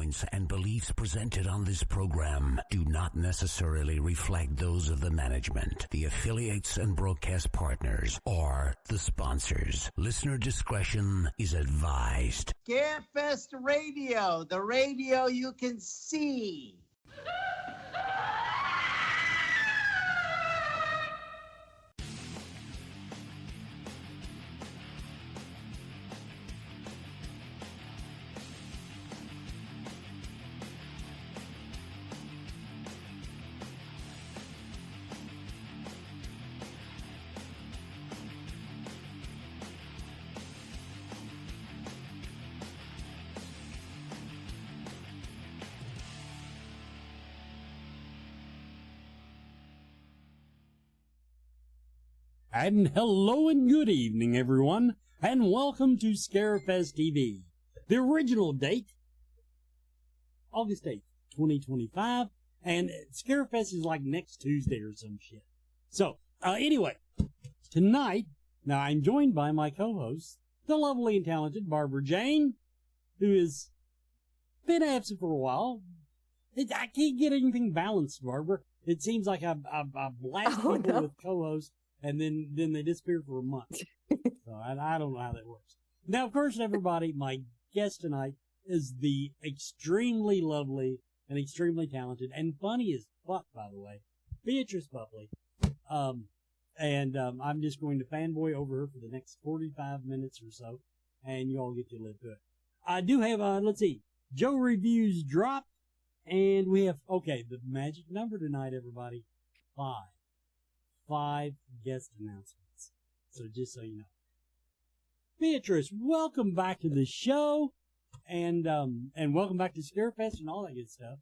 viewpoints and beliefs presented on this program do not necessarily reflect those of the management, the affiliates and broadcast partners, or the sponsors. Listener discretion is advised. Scarefest Radio, the radio you can see. And hello and good evening, everyone, and welcome to Scarefest TV. The original date, August 8th, 2025, and Scarefest is like next Tuesday or some shit. So, anyway, tonight, now I'm joined by my co-host, the lovely and talented Barbara Jane, who has been absent for a while. I can't get anything balanced, Barbara. It seems like I blast people with co-hosts, and then they disappear for a month. So I don't know how that works. Now, of course, everybody, my guest tonight is the extremely lovely and extremely talented and funny as fuck, by the way, Beatrice Boepple. I'm just going to fanboy over her for the next 45 minutes or so, and you all get to live through it. I do have, let's see, Joe Reviews dropped, and we have, okay, the magic number tonight, everybody, 5 guest announcements. So just so you know. Beatrice, welcome back to the show, and welcome back to Scarefest and all that good stuff.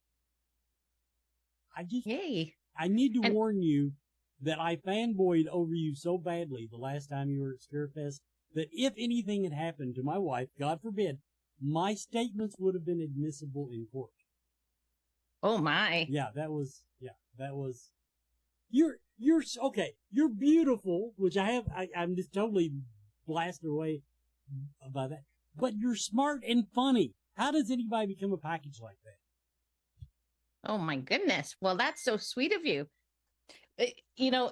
Yay. I need to warn you that I fanboyed over you so badly the last time you were at Scarefest that if anything had happened to my wife, God forbid, my statements would have been admissible in court. Oh my. Yeah, that was, you're okay. You're beautiful, which I'm just totally blasted away by that. But you're smart and funny. How does anybody become a package like that? Oh my goodness. Well, that's so sweet of you. You know,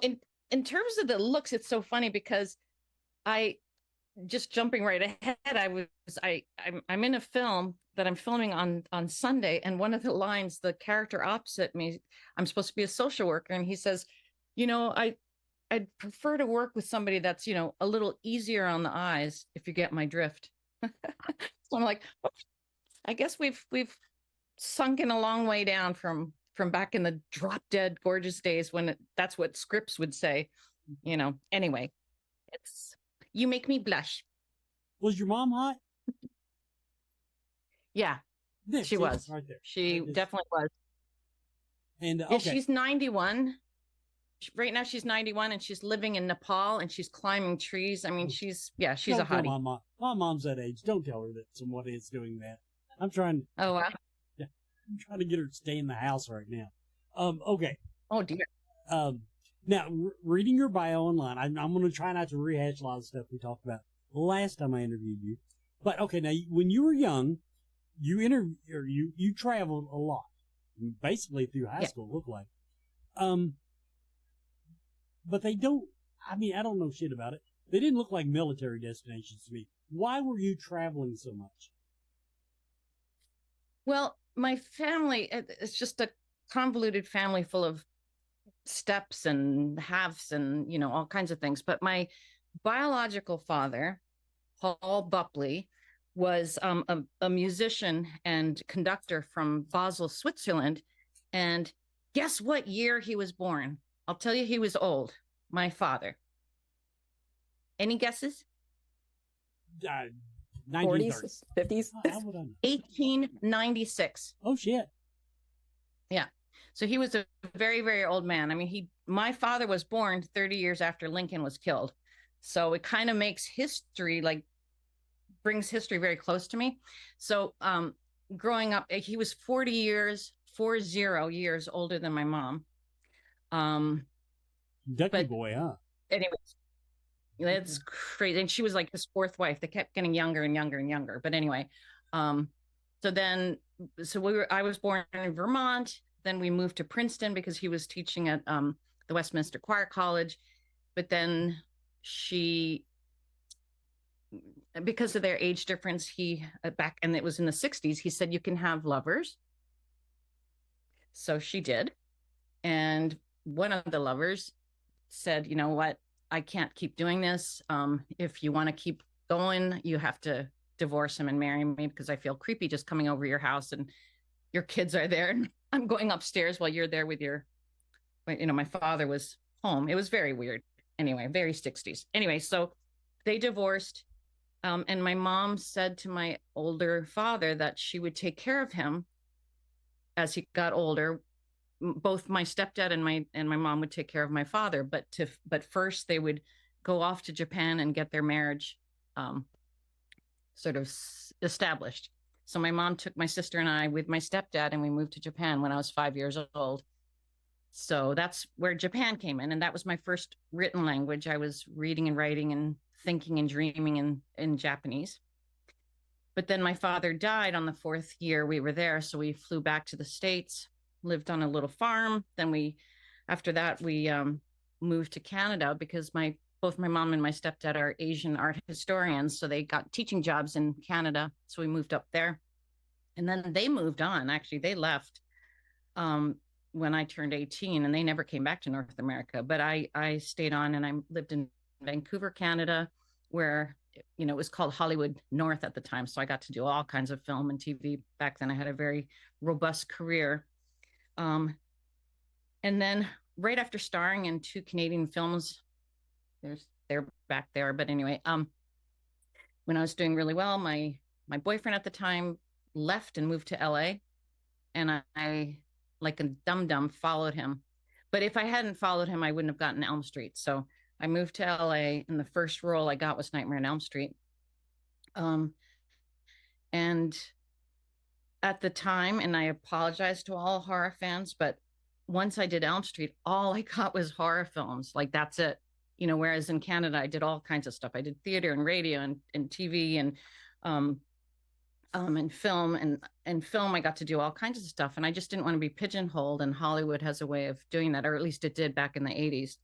in terms of the looks, it's so funny because just jumping right ahead, I'm in a film that I'm filming on Sunday, and one of the lines, the character opposite me, I'm supposed to be a social worker, and he says, you know, I'd prefer to work with somebody that's, you know, a little easier on the eyes, if you get my drift. So I'm like, I guess we've sunken a long way down from back in the drop dead gorgeous days when that's what scripts would say, you know. Anyway, you make me blush. Was your mom hot? Yeah, she was. Right there. She definitely was. And yeah, she's 91. Right now she's 91 and she's living in Nepal and she's climbing trees. I mean, she's a hottie. My mom's that age. Don't tell her that someone is doing that. I'm trying. Oh, wow. Yeah, I'm trying to get her to stay in the house right now. Okay. Oh dear. Now reading your bio online, I'm going to try not to rehash a lot of stuff we talked about last time I interviewed you. But okay, now when you were young, you traveled a lot, basically through high school. It looked like. But they don't, I don't know shit about it. They didn't look like military destinations to me. Why were you traveling so much? Well, my family, it's just a convoluted family full of steps and halves and, you know, all kinds of things. But my biological father, Paul Boepple, was a musician and conductor from Basel, Switzerland. And guess what year he was born? I'll tell you, he was old. My father. Any guesses? 40s, 50s? 1896. Oh, shit. Yeah. So he was a very, very old man. I mean, my father was born 30 years after Lincoln was killed. So it kind of makes history, brings history very close to me. So growing up, he was 40 years older than my mom. Ducky boy, huh? Anyways, that's crazy. And she was like his fourth wife. They kept getting younger and younger and younger. But anyway, So then, I was born in Vermont. Then we moved to Princeton because he was teaching at the Westminster Choir College. But then because of their age difference, and it was in the 60s, he said, you can have lovers. So she did. And one of the lovers said, you know what, I can't keep doing this. If you want to keep going, you have to divorce him and marry me, because I feel creepy just coming over your house and your kids are there and I'm going upstairs while you're there with my father was home. It was very weird. Anyway, very 60s. Anyway, so they divorced. And my mom said to my older father that she would take care of him as he got older. Both my stepdad and my mom would take care of my father, but first they would go off to Japan and get their marriage sort of established. So my mom took my sister and I with my stepdad, and we moved to Japan when I was 5 years old. So that's where Japan came in, and that was my first written language. I was reading and writing and thinking and dreaming in Japanese. But then my father died on the 4th year we were there, so we flew back to the States, lived on a little farm. Then after that, we moved to Canada because both my mom and my stepdad are Asian art historians. So they got teaching jobs in Canada. So we moved up there. And then they moved on. Actually, they left when I turned 18, and they never came back to North America. But I stayed on, and I lived in Vancouver, Canada, where, it was called Hollywood North at the time. So I got to do all kinds of film and TV. Back then I had a very robust career. And then right after starring in 2 Canadian films, they're back there. But anyway, when I was doing really well, my boyfriend at the time left and moved to LA, and I like a dum-dum followed him. But if I hadn't followed him, I wouldn't have gotten Elm Street. So I moved to LA, and the first role I got was Nightmare on Elm Street. And at the time, and I apologize to all horror fans, but once I did Elm Street, all I got was horror films. Like, that's it. Whereas in Canada, I did all kinds of stuff. I did theater and radio and TV and film. And film, I got to do all kinds of stuff. And I just didn't want to be pigeonholed. And Hollywood has a way of doing that, or at least it did back in the 80s.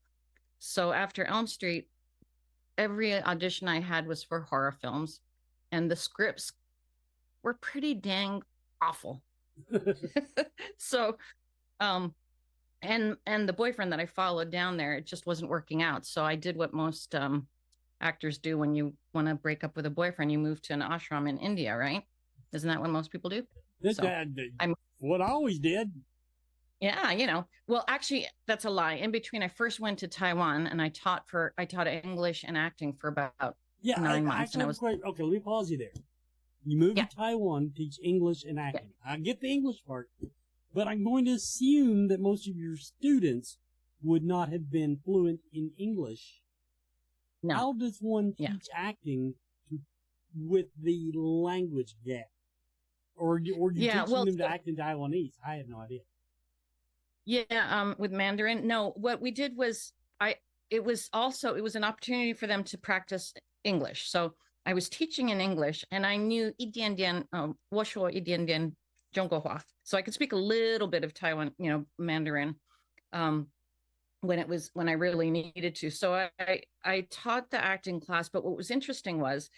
So after Elm Street, every audition I had was for horror films. And the scripts were pretty dang awful. So, and the boyfriend that I followed down there, it just wasn't working out. So I did what most actors do when you want to break up with a boyfriend. You move to an ashram in India, right? Isn't that what most people do? I'm what I always did. Yeah, Well, actually, that's a lie. In between, I first went to Taiwan, and I taught English and acting for about 9 months. And okay, let me pause you there. You moved to Taiwan to teach English and acting. Yeah. I get the English part, but I'm going to assume that most of your students would not have been fluent in English. No. How does one teach acting with the language gap? Or you teaching them to act in Taiwanese? I have no idea. Yeah, with Mandarin. No, what we did was it was an opportunity for them to practice English. So I was teaching in English, and I knew 一点点, 我说一点点中国话. So I could speak a little bit of Taiwan, Mandarin, when I really needed to. So I taught the acting class, but what was interesting was,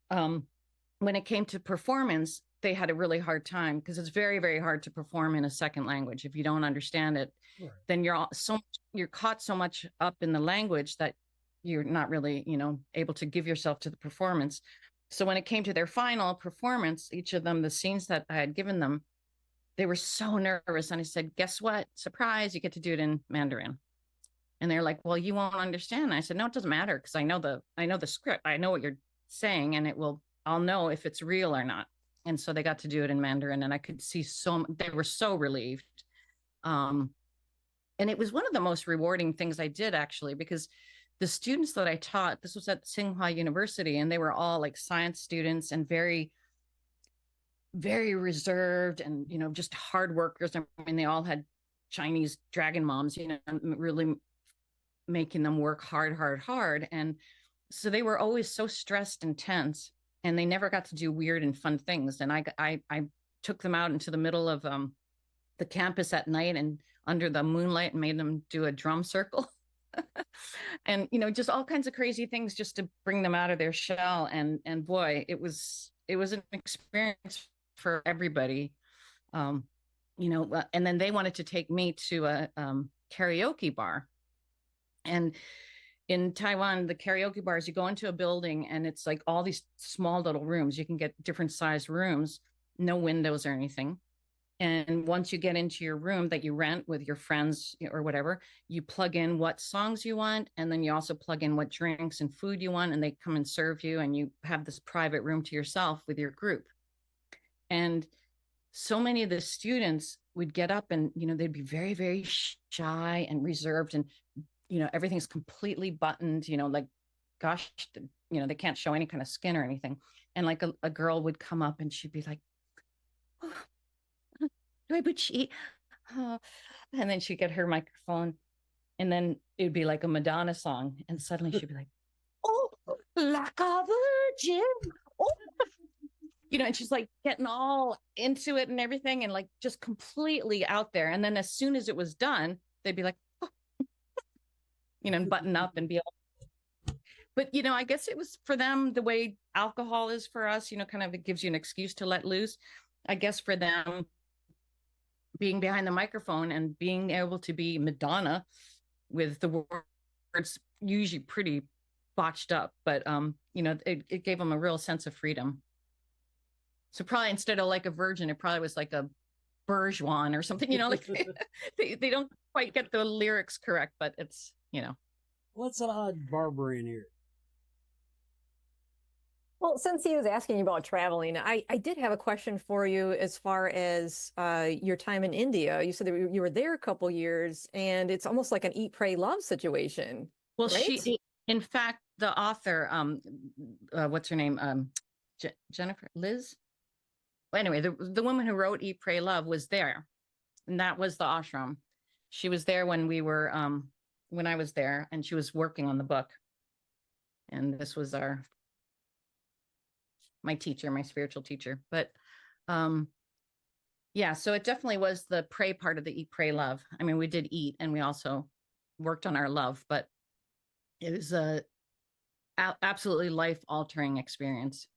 when it came to performance, they had a really hard time, because it's very, very hard to perform in a second language. If you don't understand it, right, then you're caught so much up in the language that you're not really, able to give yourself to the performance. So when it came to their final performance, each of them, the scenes that I had given them, they were so nervous. And I said, guess what? Surprise, you get to do it in Mandarin. And they're like, well, you won't understand. And I said, no, it doesn't matter, because I know the script. I know what you're saying, and I'll know if it's real or not. And so they got to do it in Mandarin, and I could see they were so relieved. And it was one of the most rewarding things I did, actually, because the students that I taught, this was at Tsinghua University, and they were all like science students and very, very reserved and, just hard workers. I mean, they all had Chinese dragon moms, really making them work hard. And so they were always so stressed and tense, and they never got to do weird and fun things. And I took them out into the middle of the campus at night and under the moonlight and made them do a drum circle. And, just all kinds of crazy things just to bring them out of their shell. And boy, it was an experience for everybody. And then they wanted to take me to a karaoke bar. And in Taiwan, the karaoke bars, you go into a building and it's like all these small little rooms. You can get different sized rooms, no windows or anything. And once you get into your room that you rent with your friends or whatever, you plug in what songs you want. And then you also plug in what drinks and food you want. And they come and serve you. And you have this private room to yourself with your group. And so many of the students would get up and, they'd be very, very shy and reserved. And, everything's completely buttoned, like, gosh, they can't show any kind of skin or anything. And like a girl would come up and she'd be like, oh, and then she'd get her microphone and then it'd be like a Madonna song. And suddenly she'd be like, oh, like a virgin. Oh. And she's like getting all into it and everything and like just completely out there. And then as soon as it was done, they'd be like, oh. And button up and be all. But, I guess it was for them the way alcohol is for us, kind of it gives you an excuse to let loose. I guess for them, being behind the microphone and being able to be Madonna with the words usually pretty botched up, but it gave them a real sense of freedom. So probably instead of like a virgin, it probably was like a bourgeois or something, like they don't quite get the lyrics correct, but it's, What's an odd Barbara in here? Well, since he was asking you about traveling, I did have a question for you as far as your time in India. You said that you were there a couple years, and it's almost like an eat, pray, love situation. Well, right? In fact, the author, what's her name? Jennifer, Liz? Well, anyway, the woman who wrote Eat, Pray, Love was there, and that was the ashram. She was there when when I was there, and she was working on the book. And this was my teacher, my spiritual teacher. But yeah, so it definitely was the pray part of the Eat, Pray, Love. I mean, we did eat and we also worked on our love, but it was a absolutely life-altering experience.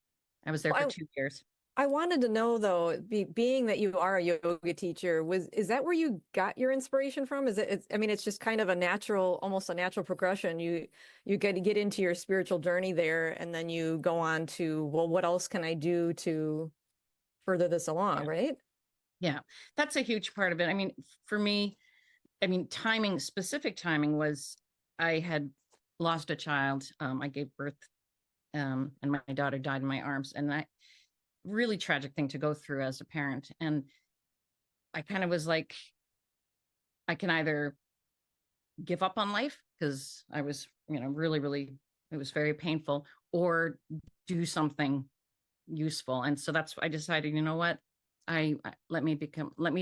I was there for 2 years. I wanted to know, though, being that you are a yoga teacher, is that where you got your inspiration from? It's just kind of almost a natural progression. You get to get into your spiritual journey there, and then you go on to, well, what else can I do to further this along, right? Yeah, that's a huge part of it. I mean, for me, specific timing was I had lost a child. I gave birth, and my daughter died in my arms, and really tragic thing to go through as a parent. And I kind of was like, I can either give up on life because I was, really, really, it was very painful, or do something useful. And so I decided, you know what, let me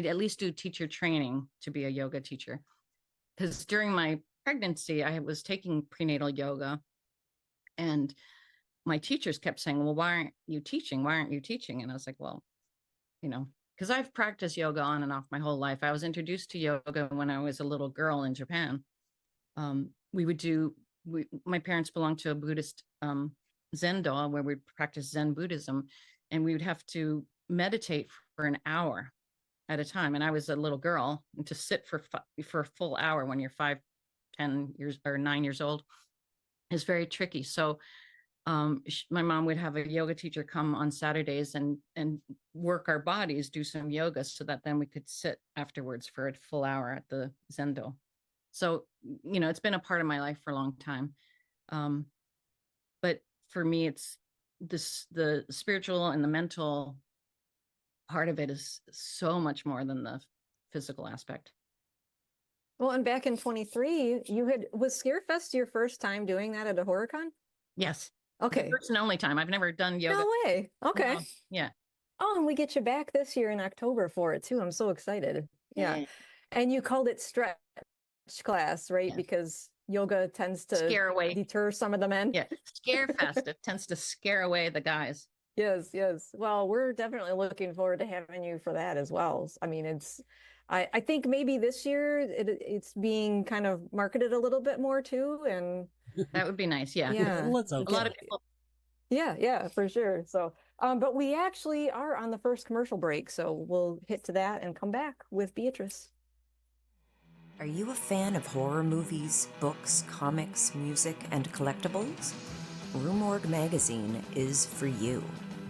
at least do teacher training to be a yoga teacher. Because during my pregnancy, I was taking prenatal yoga, and my teachers kept saying, well, why aren't you teaching? Why aren't you teaching? And I was like, well, because I've practiced yoga on and off my whole life. I was introduced to yoga when I was a little girl in Japan. My parents belonged to a Buddhist Zendo where we practice Zen Buddhism, and we would have to meditate for an hour at a time. And I was a little girl, and to sit for a full hour when you're 5, 10 years or 9 years old is very tricky. So my mom would have a yoga teacher come on Saturdays and work our bodies, do some yoga, so that then we could sit afterwards for a full hour at the Zendo. So, it's been a part of my life for a long time. But for me, it's the spiritual and the mental part of it is so much more than the physical aspect. Well, and back in 23, was Scarefest your first time doing that at a HorrorCon? Yes. Okay. The first and only time. I've never done yoga. No way. Okay. Yeah. Oh, and we get you back this year in October for it too. I'm so excited. Yeah. And you called it stretch class, right? Yeah. Because yoga tends to scare away, deter some of the men. Yeah. Scarefest. It tends to scare away the guys. Yes, yes. Well, we're definitely looking forward to having you for that as well. I mean, I think maybe this year it's being kind of marketed a little bit more too, and That would be nice. Yeah. yeah, Let's hope A lot so. of people. yeah, yeah, for sure. So, but we actually are on the first commercial break, so we'll hit to that and come back with Beatrice. Are you a fan of horror movies, books, comics, music, and collectibles? Rue Morgue magazine is for you.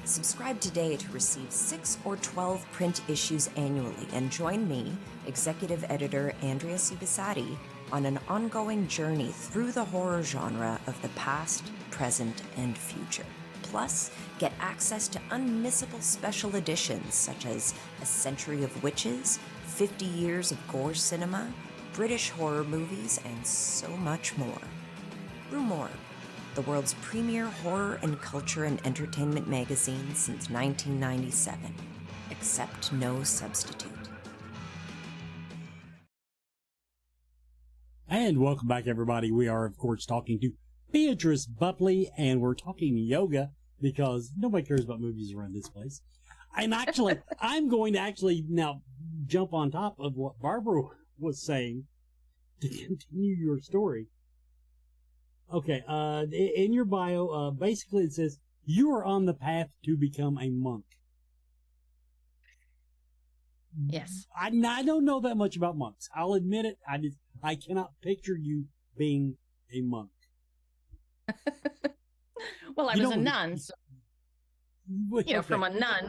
Subscribe today to receive 6 or 12 print issues annually and join me, executive editor Andrea Cibisati, on an ongoing journey through the horror genre of the past, present, and future. Plus, get access to unmissable special editions such as A Century of Witches, 50 Years of Gore Cinema, British horror movies, and so much more. Rue Morgue, the world's premier horror and culture and entertainment magazine since 1997. Accept no substitute. And welcome back, everybody. We are, of course, talking to Beatrice Boepple, and we're talking yoga because nobody cares about movies around this place. And actually, I'm going to actually now jump on top of what Barbara was saying to continue your story. Okay, in your bio, basically it says you are on the path to become a monk. Yes. I don't know that much about monks. I'll admit it. I cannot picture you being a monk. Well, I was a nun, so, Okay. from a nun,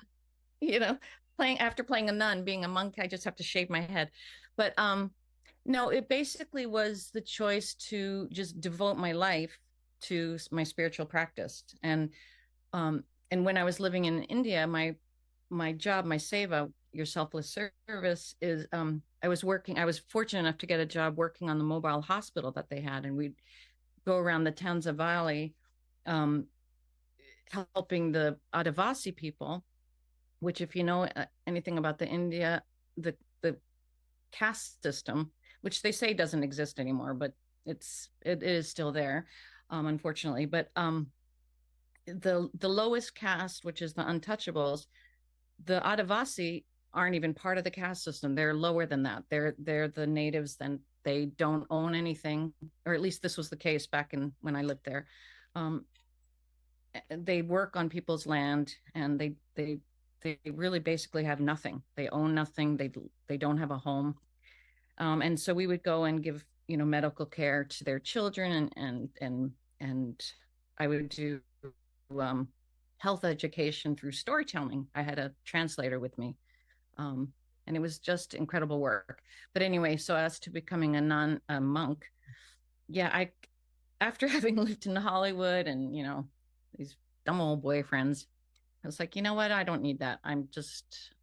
after playing a nun, being a monk, I just have to shave my head. But no, it basically was the choice to just devote my life to my spiritual practice. And when I was living in India, my job, my seva, your selfless service, is I was fortunate enough to get a job working on the mobile hospital that they had, and we'd go around the Tanza Valley, helping the Adivasi people, which, if you know anything about the caste system, which they say doesn't exist anymore, but it is still there, unfortunately. But the lowest caste, which is the untouchables, the Adivasi aren't even part of the caste system. They're lower than that. They're the natives. Then they don't own anything, or at least this was the case back when I lived there. They work on people's land, and they really basically have nothing. They own nothing. They don't have a home. And so we would go and give, medical care to their children, and I would do health education through storytelling. I had a translator with me, and it was just incredible work. But anyway, so as to becoming a monk, yeah, after having lived in Hollywood and these dumb old boyfriends, I was like, you know what? I don't need that. I'm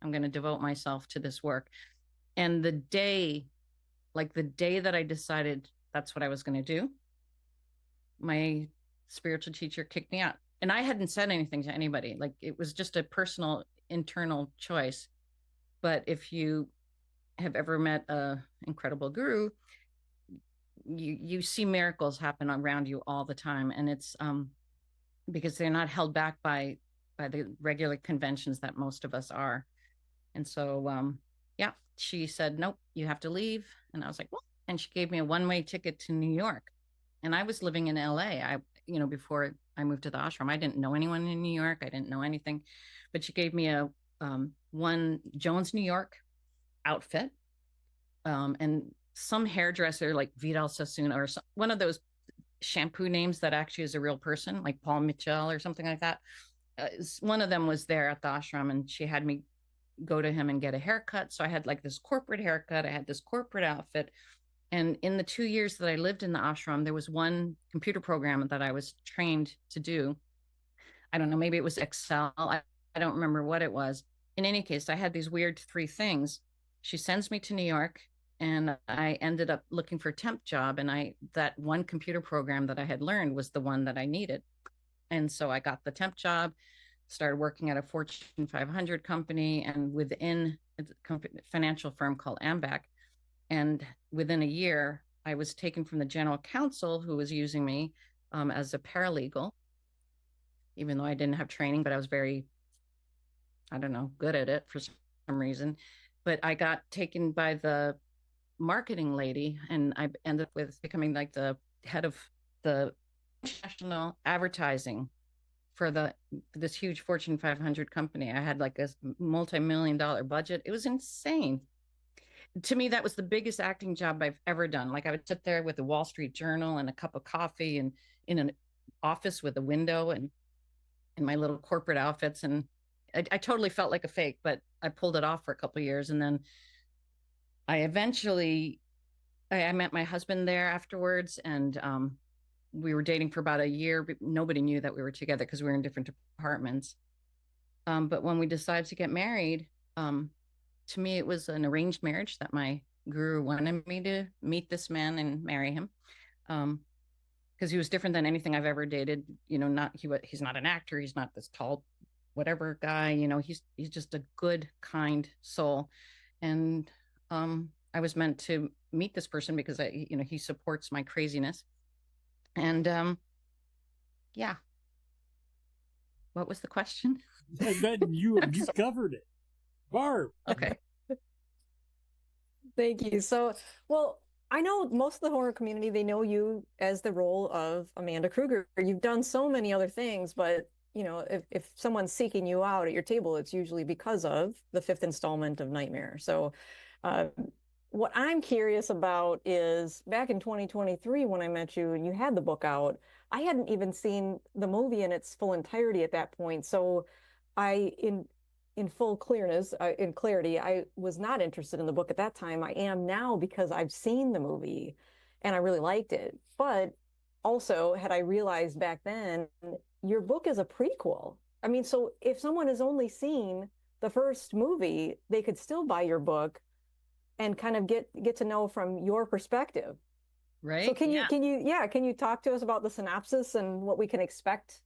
going to devote myself to this work. And the day that I decided that's what I was going to do, my spiritual teacher kicked me out. And I hadn't said anything to anybody. Like, it was just a personal, internal choice. But if you have ever met an incredible guru, you see miracles happen around you all the time. And it's because they're not held back by the regular conventions that most of us are. And so, yeah, she said, nope, you have to leave. And I was like, well, and she gave me a one-way ticket to New York. And I was living in LA. Before I moved to the ashram, I didn't know anyone in New York. I didn't know anything, but she gave me a one Jones, New York outfit, and some hairdresser like Vidal Sassoon, or one of those shampoo names that actually is a real person, like Paul Mitchell or something like that. One of them was there at the ashram, and she had me go to him and get a haircut. So I had like this corporate haircut. I had this corporate outfit. And in the 2 years that I lived in the ashram, there was one computer program that I was trained to do. I don't know, maybe it was Excel. I don't remember what it was. In any case, I had these weird 3 things. She sends me to New York, and I ended up looking for a temp job. And that one computer program that I had learned was the one that I needed. And so I got the temp job, started working at a Fortune 500 company, and within a financial firm called Ambac. And within a year, I was taken from the general counsel, who was using me as a paralegal. even though I didn't have training, but I was very, I don't know, good at it for some reason. But I got taken by the marketing lady, and I ended up with becoming like the head of the international advertising for this huge Fortune 500 company. I had like a multi-million-dollar budget. It was insane. To me, that was the biggest acting job I've ever done. Like I would sit there with the Wall Street Journal and a cup of coffee and in an office with a window and in my little corporate outfits. And I totally felt like a fake, but I pulled it off for a couple of years. And then I eventually, I met my husband there afterwards, and we were dating for about a year, but nobody knew that we were together because we were in different departments. But when we decided to get married, to me, it was an arranged marriage that my guru wanted me to meet this man and marry him. Because he was different than anything I've ever dated. You know, he's not an actor. He's not this tall, whatever guy. You know, he's just a good, kind soul. And I was meant to meet this person because he supports my craziness. And yeah. What was the question? You covered it. Barb. Okay. Thank you. So, well, I know most of the horror community, they know you as the role of Amanda Krueger. You've done so many other things, but you know, if someone's seeking you out at your table, it's usually because of the 5th installment of Nightmare. So what I'm curious about is back in 2023, when I met you and you had the book out, I hadn't even seen the movie in its full entirety at that point. So in full clearness, in clarity, I was not interested in the book at that time. I am now because I've seen the movie and I really liked it. But also, had I realized back then, your book is a prequel. I mean, so if someone has only seen the first movie, they could still buy your book and kind of get to know from your perspective. Right. So can you talk to us about the synopsis and what we can expect?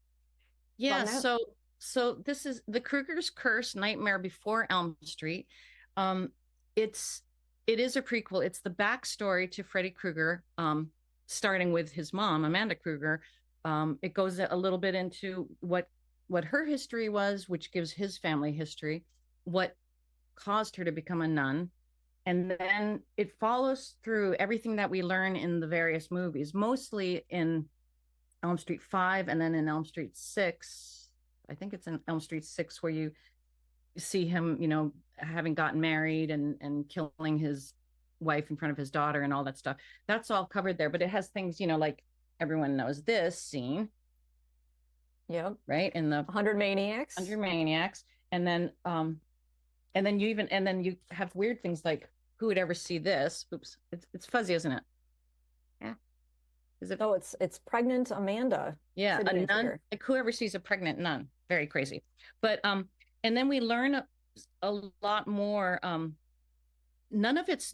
Yeah. So this is The Krueger's Curse: Nightmare Before Elm Street. It is a prequel. It's the backstory to Freddy Krueger, starting with his mom, Amanda Krueger. It goes a little bit into what her history was, which gives his family history, what caused her to become a nun. And then it follows through everything that we learn in the various movies, mostly in Elm Street 5 and then in Elm Street 6. I think it's in Elm Street 6 where you see him, you know, having gotten married and killing his wife in front of his daughter and all that stuff. That's all covered there. But it has things, you know, like everyone knows this scene. Yep. Right. In the 100 Maniacs. 100 Maniacs. And then you have weird things like, who would ever see this? Oops. It's fuzzy, isn't it? Yeah. Is it? Oh, it's pregnant Amanda. Yeah, a nun. Like whoever sees a pregnant nun, very crazy. But and then we learn a lot more. None of it's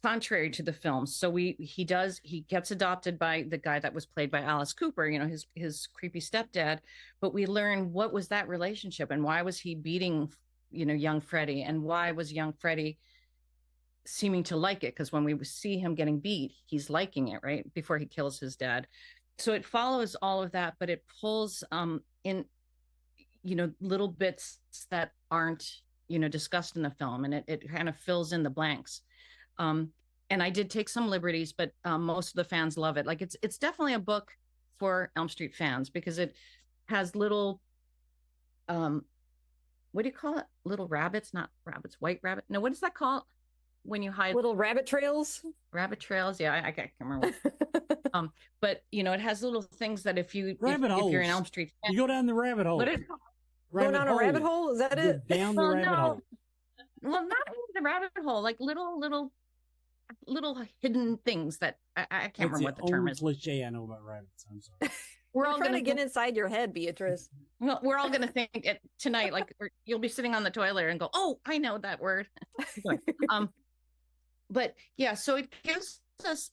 contrary to the film. So he gets adopted by the guy that was played by Alice Cooper. You know, his creepy stepdad. But we learn what was that relationship and why was he beating, you know, young Freddy, and why was young Freddy seeming to like it, because when we see him getting beat, he's liking it, right, before he kills his dad. So it follows all of that, but it pulls in, you know, little bits that aren't, you know, discussed in the film, and it kind of fills in the blanks. And I did take some liberties, but most of the fans love it. Like it's definitely a book for Elm Street fans because it has little what do you call it, little rabbits, not rabbits, white rabbit, no, what is that called when you hide? Little rabbit trails. Yeah, I can't remember. But you know, it has little things that if you're in Elm Street fan, you go down the rabbit hole. Go down a rabbit hole, is that it? Down the rabbit hole. Well, not the rabbit hole, like little hidden things that I can't remember what the term is. Cliche I know about rabbits. I'm sorry. We're all going to get inside your head, Beatrice. Well, we're all going to think it tonight, like you'll be sitting on the toilet and go, "Oh, I know that word." But yeah, so it gives us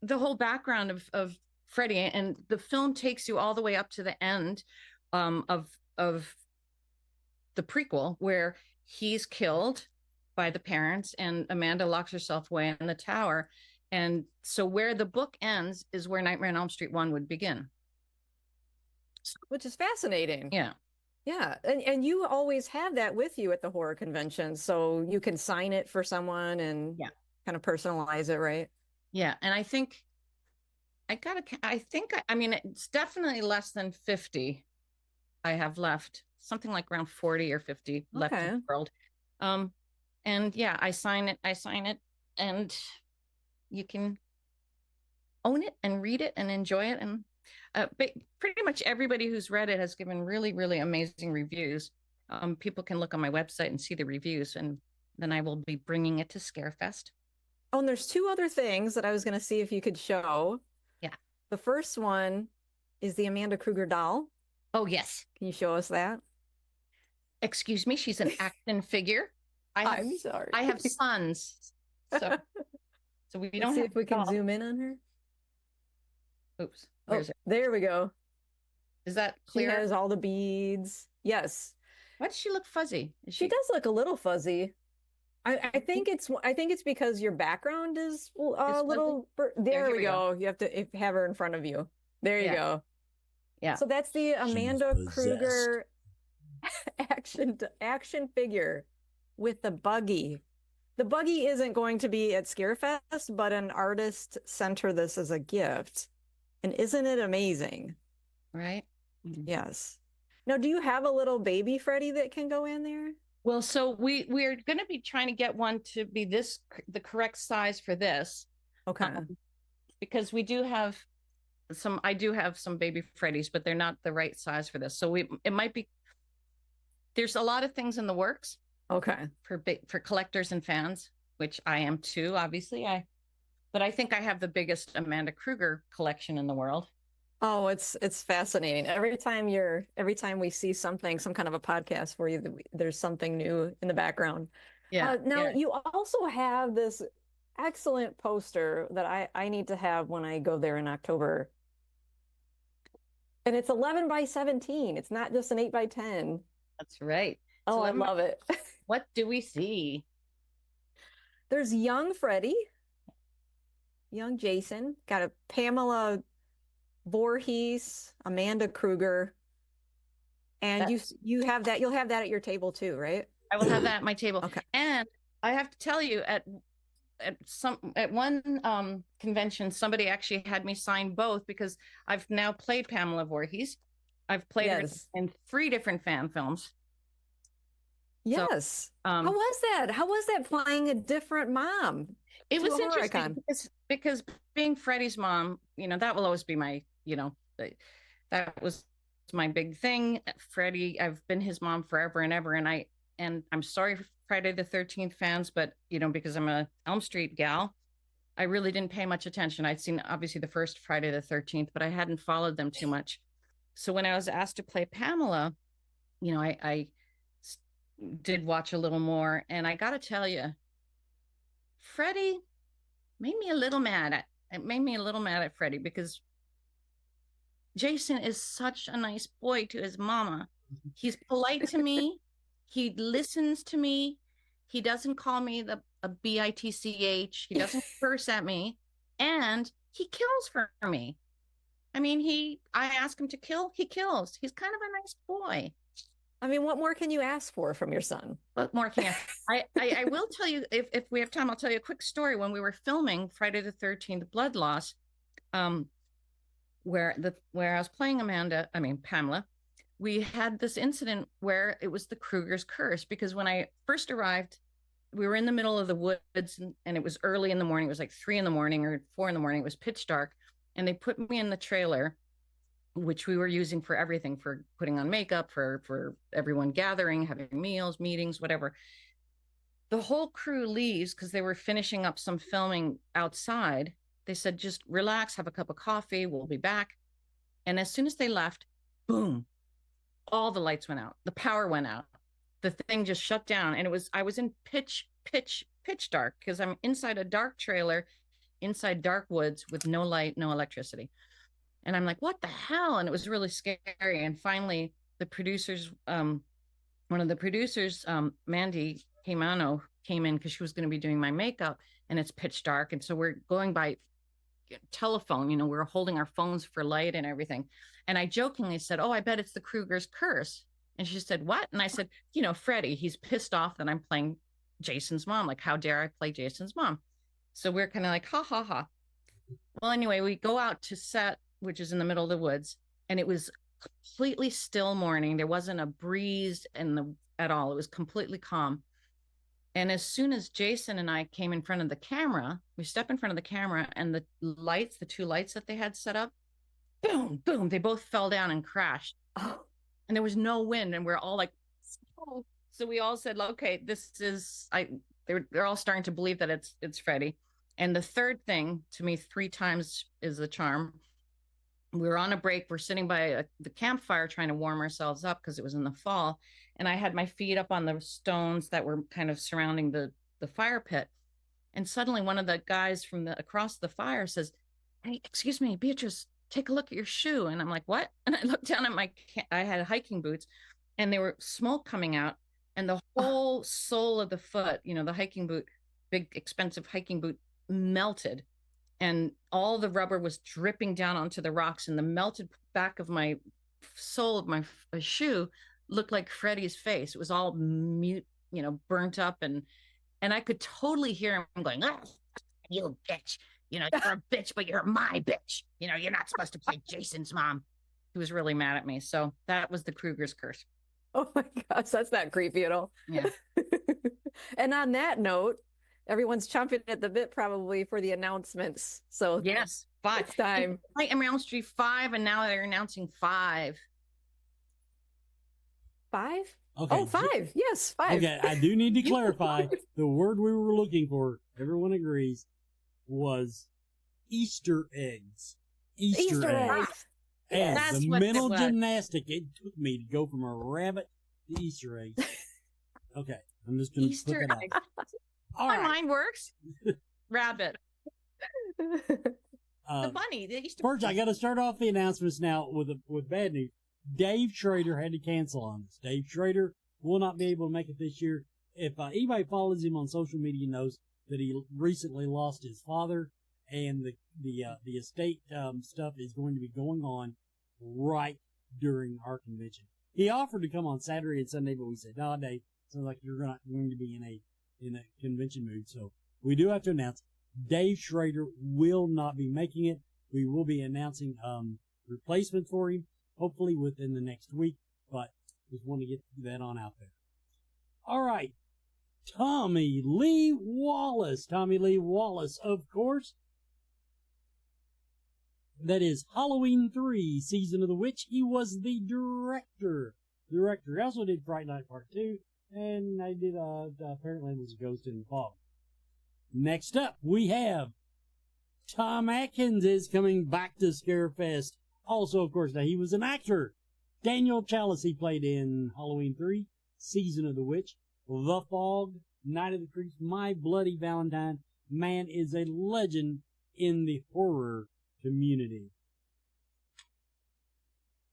the whole background of Freddy, and the film takes you all the way up to the end of the prequel, where he's killed by the parents and Amanda locks herself away in the tower. And so where the book ends is where Nightmare on Elm Street 1 would begin. Which is fascinating. Yeah. Yeah. And you always have that with you at the horror convention. So you can sign it for someone and kind of personalize it, right? Yeah. And I think I mean, it's definitely less than 50 I have left, something like around 40 or 50 left in the world. And yeah, I sign it and you can own it and read it and enjoy it. And pretty much everybody who's read it has given really, really amazing reviews. People can look on my website and see the reviews, and then I will be bringing it to Scarefest. Oh, and there's two other things that I was going to see if you could show. Yeah. The first one is the Amanda Kruger doll. Oh, yes. Can you show us that? Excuse me. She's an action figure. I'm sorry. I have sons. So we don't see have if we can zoom in on her. Oops. Oh, there we go. Is that clear? She has all the beads. Yes. Why does she look fuzzy? She does look a little fuzzy. I think it's because your background is a little. There we go. You have to have her in front of you. There you go. Yeah. So that's the Amanda Kruger action figure with the buggy. The buggy isn't going to be at Scarefest, but an artist sent her this as a gift. And isn't it amazing? Right? Yes. Now, do you have a little baby Freddy that can go in there? Well, so we're going to be trying to get one to be the correct size for this. Okay. Because I do have some baby Freddys, but they're not the right size for this. So it might be, there's a lot of things in the works. Okay. For collectors and fans, which I am too, obviously. But I think I have the biggest Amanda Kruger collection in the world. Oh, it's fascinating. Every time we see something, some kind of a podcast for you, there's something new in the background. Yeah. Now you also have this excellent poster that I need to have when I go there in October. And it's 11 by 17. It's not just an 8 by 10. That's right. Oh, I love it. What do we see? There's young Freddy, young Jason, got a Pamela Voorhees, Amanda Kruger, and you'll have that at your table too, right? I will have that at my table. Okay. And I have to tell you, at one convention, somebody actually had me sign both, because I've now played Pamela Voorhees. I've played her in 3 different fan films. Yes. So, how was that? How was that playing a different mom? It was interesting because being Freddie's mom, that will always be my, that was my big thing. Freddie, I've been his mom forever and ever. And I'm sorry for Friday the 13th fans, but, because I'm a Elm Street gal, I really didn't pay much attention. I'd seen obviously the first Friday the 13th, but I hadn't followed them too much. So when I was asked to play Pamela, I did watch a little more, and I got to tell you, Freddie made me a little mad at Freddie, because Jason is such a nice boy to his mama. He's polite to me. He listens to me. He doesn't call me a bitch. He doesn't curse at me, and he kills for me. I mean, I ask him to kill, he kills. He's kind of a nice boy. I mean, what more can you ask for from your son? What more can I will tell you, if we have time, I'll tell you a quick story. When we were filming Friday the 13th Blood Loss, where I was playing Pamela, we had this incident where it was the Kruger's curse, because when I first arrived, we were in the middle of the woods, and it was early in the morning. It was like 3 a.m. or 4 a.m. It was pitch dark, and they put me in the trailer, which we were using for everything, for putting on makeup, for everyone gathering, having meals, meetings, whatever. The whole crew leaves because they were finishing up some filming outside. They said, just relax, have a cup of coffee, we'll be back. And as soon as they left, boom, all the lights went out. The power went out. The thing just shut down. And I was in pitch dark, because I'm inside a dark trailer, inside dark woods with no light, no electricity. And I'm like, what the hell? And it was really scary. And finally, the producers, one of the producers, Mandy Caimano, came in because she was going to be doing my makeup, and it's pitch dark. And so we're going by telephone, we were holding our phones for light and everything. And I jokingly said, "Oh, I bet it's the Kruger's curse." And she said, "What?" And I said, "Freddie, he's pissed off that I'm playing Jason's mom. Like, how dare I play Jason's mom?" So we're kind of like, ha, ha, ha. Well, anyway, we go out to set, which is in the middle of the woods, and it was completely still morning. There wasn't a breeze at all. It was completely calm. And as soon as Jason and I came in front of the camera, we step in front of the camera, and the two lights that they had set up, boom, boom, they both fell down and crashed. Oh. And there was no wind, and we're all like, oh. So we all said, okay, they're all starting to believe that it's Freddie. And the third thing, to me, 3 times is the charm. We were on a break. We're sitting by the campfire trying to warm ourselves up because it was in the fall. And I had my feet up on the stones that were kind of surrounding the fire pit. And suddenly one of the guys from across the fire says, "Hey, excuse me, Beatrice, take a look at your shoe." And I'm like, "What?" And I looked down at I had hiking boots, and there were smoke coming out, and the whole sole of the foot, the hiking boot, big expensive hiking boot, melted. And all the rubber was dripping down onto the rocks, and the melted back of my sole of my shoe looked like Freddie's face. It was all mute, burnt up, and I could totally hear him going, "Oh, you bitch, you're a bitch, but you're my bitch. You're not supposed to play Jason's mom." He was really mad at me. So that was the Kruger's curse. Oh my gosh, that's not creepy at all. Yeah. And on that note, everyone's chomping at the bit probably for the announcements. So yes, 5. It's time. Nightmare on Elm Street 5, and now they're announcing 5. 5? Okay. Oh, 5. Yes, 5. Okay, I do need to clarify. The word we were looking for, everyone agrees, was Easter eggs. Easter eggs. And That's the what mental it was. gymnastic it took me to go from a rabbit to Easter eggs. Okay, I'm just going to put Easter that eggs. out. All My right. mind works. Rabbit. The Uh, bunny. The Easter First, I got to start off the announcements now with bad news. Dave Schrader had to cancel on us. Dave Schrader will not be able to make it this year. If anybody follows him on social media knows that he recently lost his father, and the estate stuff is going to be going on right during our convention. He offered to come on Saturday and Sunday, but we said, "No, Dave, sounds like you're not going to be in a convention mood." So we do have to announce Dave Schrader will not be making it. We will be announcing replacement for him, hopefully within the next week, but just want to get that on out there. All right. Tommy Lee Wallace. Tommy Lee Wallace, of course. That is Halloween 3, Season of the Witch. He was the director. He also did Fright Night Part 2, and I did, apparently it was a Ghost in the Fog. Next up, we have Tom Atkins is coming back to Scarefest. Also, of course, now he was an actor. Daniel Chalice, he played in Halloween 3, Season of the Witch, The Fog, Night of the Creeps, My Bloody Valentine. Man is a legend in the horror community.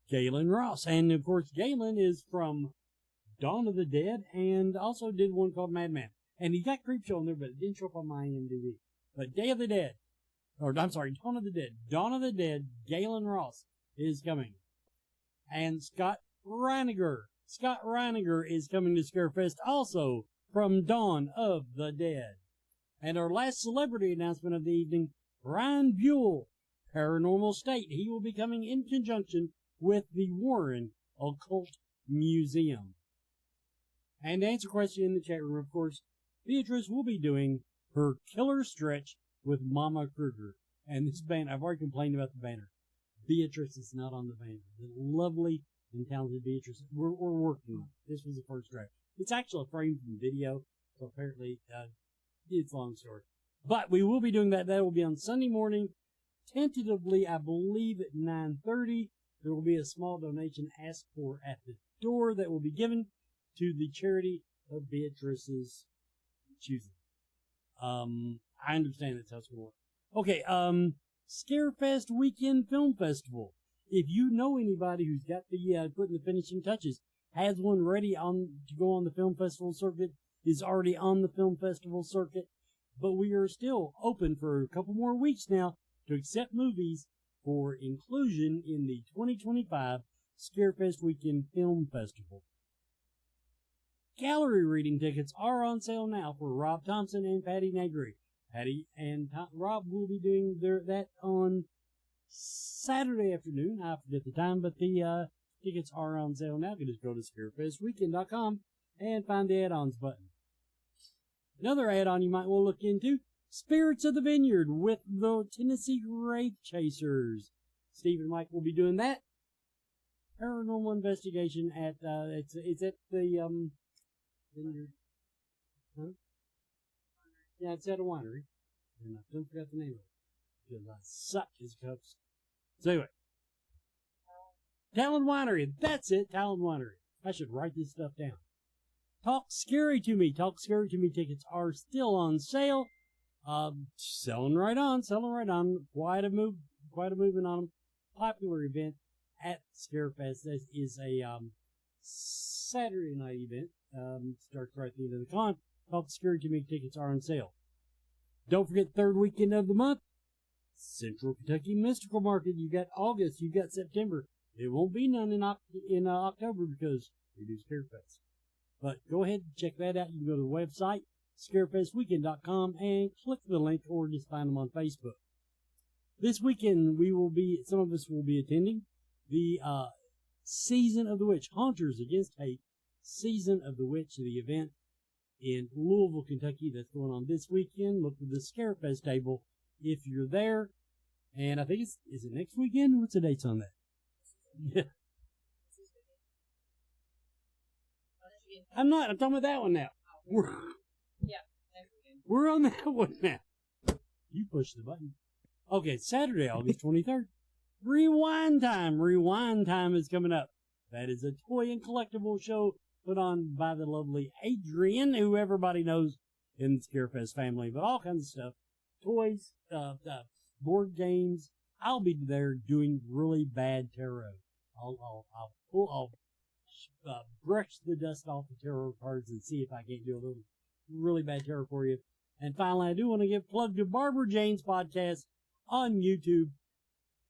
Galen Ross. And, of course, Galen is from Dawn of the Dead and also did one called Madman. And he got Creepshow on there, but it didn't show up on my IMDb. But Dawn of the Dead. Dawn of the Dead, Galen Ross is coming. And Scott Reiniger. Scott Reiniger is coming to Scarefest also from Dawn of the Dead. And our last celebrity announcement of the evening, Ryan Buell, Paranormal State. He will be coming in conjunction with the Warren Occult Museum. And to answer a question in the chat room, of course, Beatrice will be doing her killer stretch with Mama Kruger. And this banner, I've already complained about the banner. Beatrice is not on the banner. The lovely and talented Beatrice. We're working on it. This was the first draft. It's actually a frame from video, so apparently it's a long story. But we will be doing that. That will be on Sunday morning. Tentatively, I believe at 9:30, there will be a small donation asked for at the door that will be given to the charity of Beatrice's choosing. I understand that's how it's going to work. Okay, Scarefest Weekend Film Festival. If you know anybody who's got the putting the finishing touches, has one ready to go on the film festival circuit, is already on the film festival circuit, but we are still open for a couple more weeks now to accept movies for inclusion in the 2025 Scarefest Weekend Film Festival. Gallery reading tickets are on sale now for Rob Thompson and Patty Negri. Patty and Rob will be doing that on Saturday afternoon. I forget the time, but the tickets are on sale now. You can just go to scarefestweekend.com and find the add-ons button. Another add-on you might want to look into, Spirits of the Vineyard with the Tennessee Wraith Chasers. Steve and Mike will be doing that. Paranormal investigation at, it's at the, Vineyard. Huh? Yeah, it's at a winery. And I don't forget the name of it. Because I suck as cups. So anyway. Talon Winery. That's it. Talon Winery. I should write this stuff down. Talk Scary to Me. Talk Scary to Me tickets are still on sale. Selling right on. Quite a movement on them. Popular event at Scarefest. This is a Saturday night event. Starts right at the end of the con. Talk Scary to Me tickets are on sale. Don't forget, third weekend of the month, Central Kentucky Mystical Market. You got August, you got September. It won't be none in October because we do Scarefest. But go ahead and check that out. You can go to the website, scarefestweekend.com, and click the link or just find them on Facebook. This weekend, some of us will be attending the Season of the Witch, Haunters Against Hate, Season of the Witch, the event in Louisville, Kentucky that's going on this weekend. Look for the Scarefest table if you're there. And I think is it next weekend? What's the dates on that? Yeah. I'm talking about that one now. We're on that one now. You push the button. Okay, Saturday, August 23rd. Rewind Time is coming up. That is a toy and collectible show put on by the lovely Adrian, who everybody knows in the Scarefest family, but all kinds of stuff. Toys, board games. I'll be there doing really bad tarot. I'll brush the dust off the tarot cards and see if I can't do a little really bad tarot for you. And finally, I do want to give a plug to Barbara Jane's podcast on YouTube.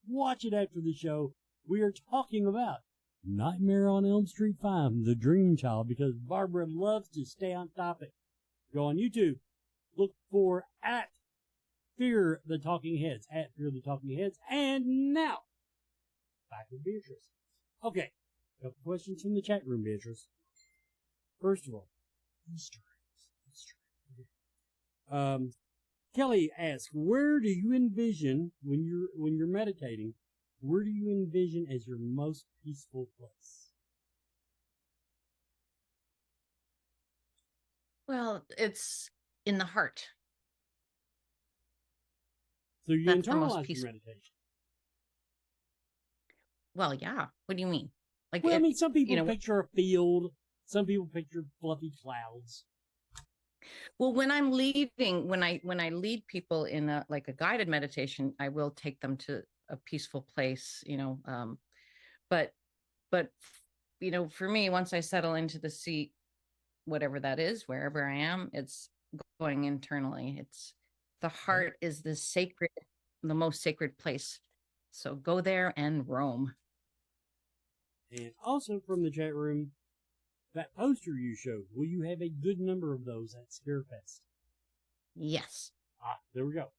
Watch it after the show. We are talking about Nightmare on Elm Street 5, The Dream Child, because Barbara loves to stay on topic. Go on YouTube. Look for at Fear the Talking Heads. And now, back with Beatrice. Okay, a couple questions from the chat room, Beatrice. First of all, Easter eggs. Kelly asks, where do you envision, when you're meditating, where do you envision as your most peaceful place? Well, it's in the heart. So you internalize your meditation. Well, yeah. What do you mean? Like, well, I mean, some people picture a field. Some people picture fluffy clouds. Well, when I'm leading, when I lead people in a guided meditation, I will take them to a peaceful place, but for me, once I settle into the seat, whatever that is, wherever I am, it's going internally. It's the heart is the most sacred place. So go there and roam. And also from the chat room, that poster you showed, will you have a good number of those at Scarefest? Yes. There we go.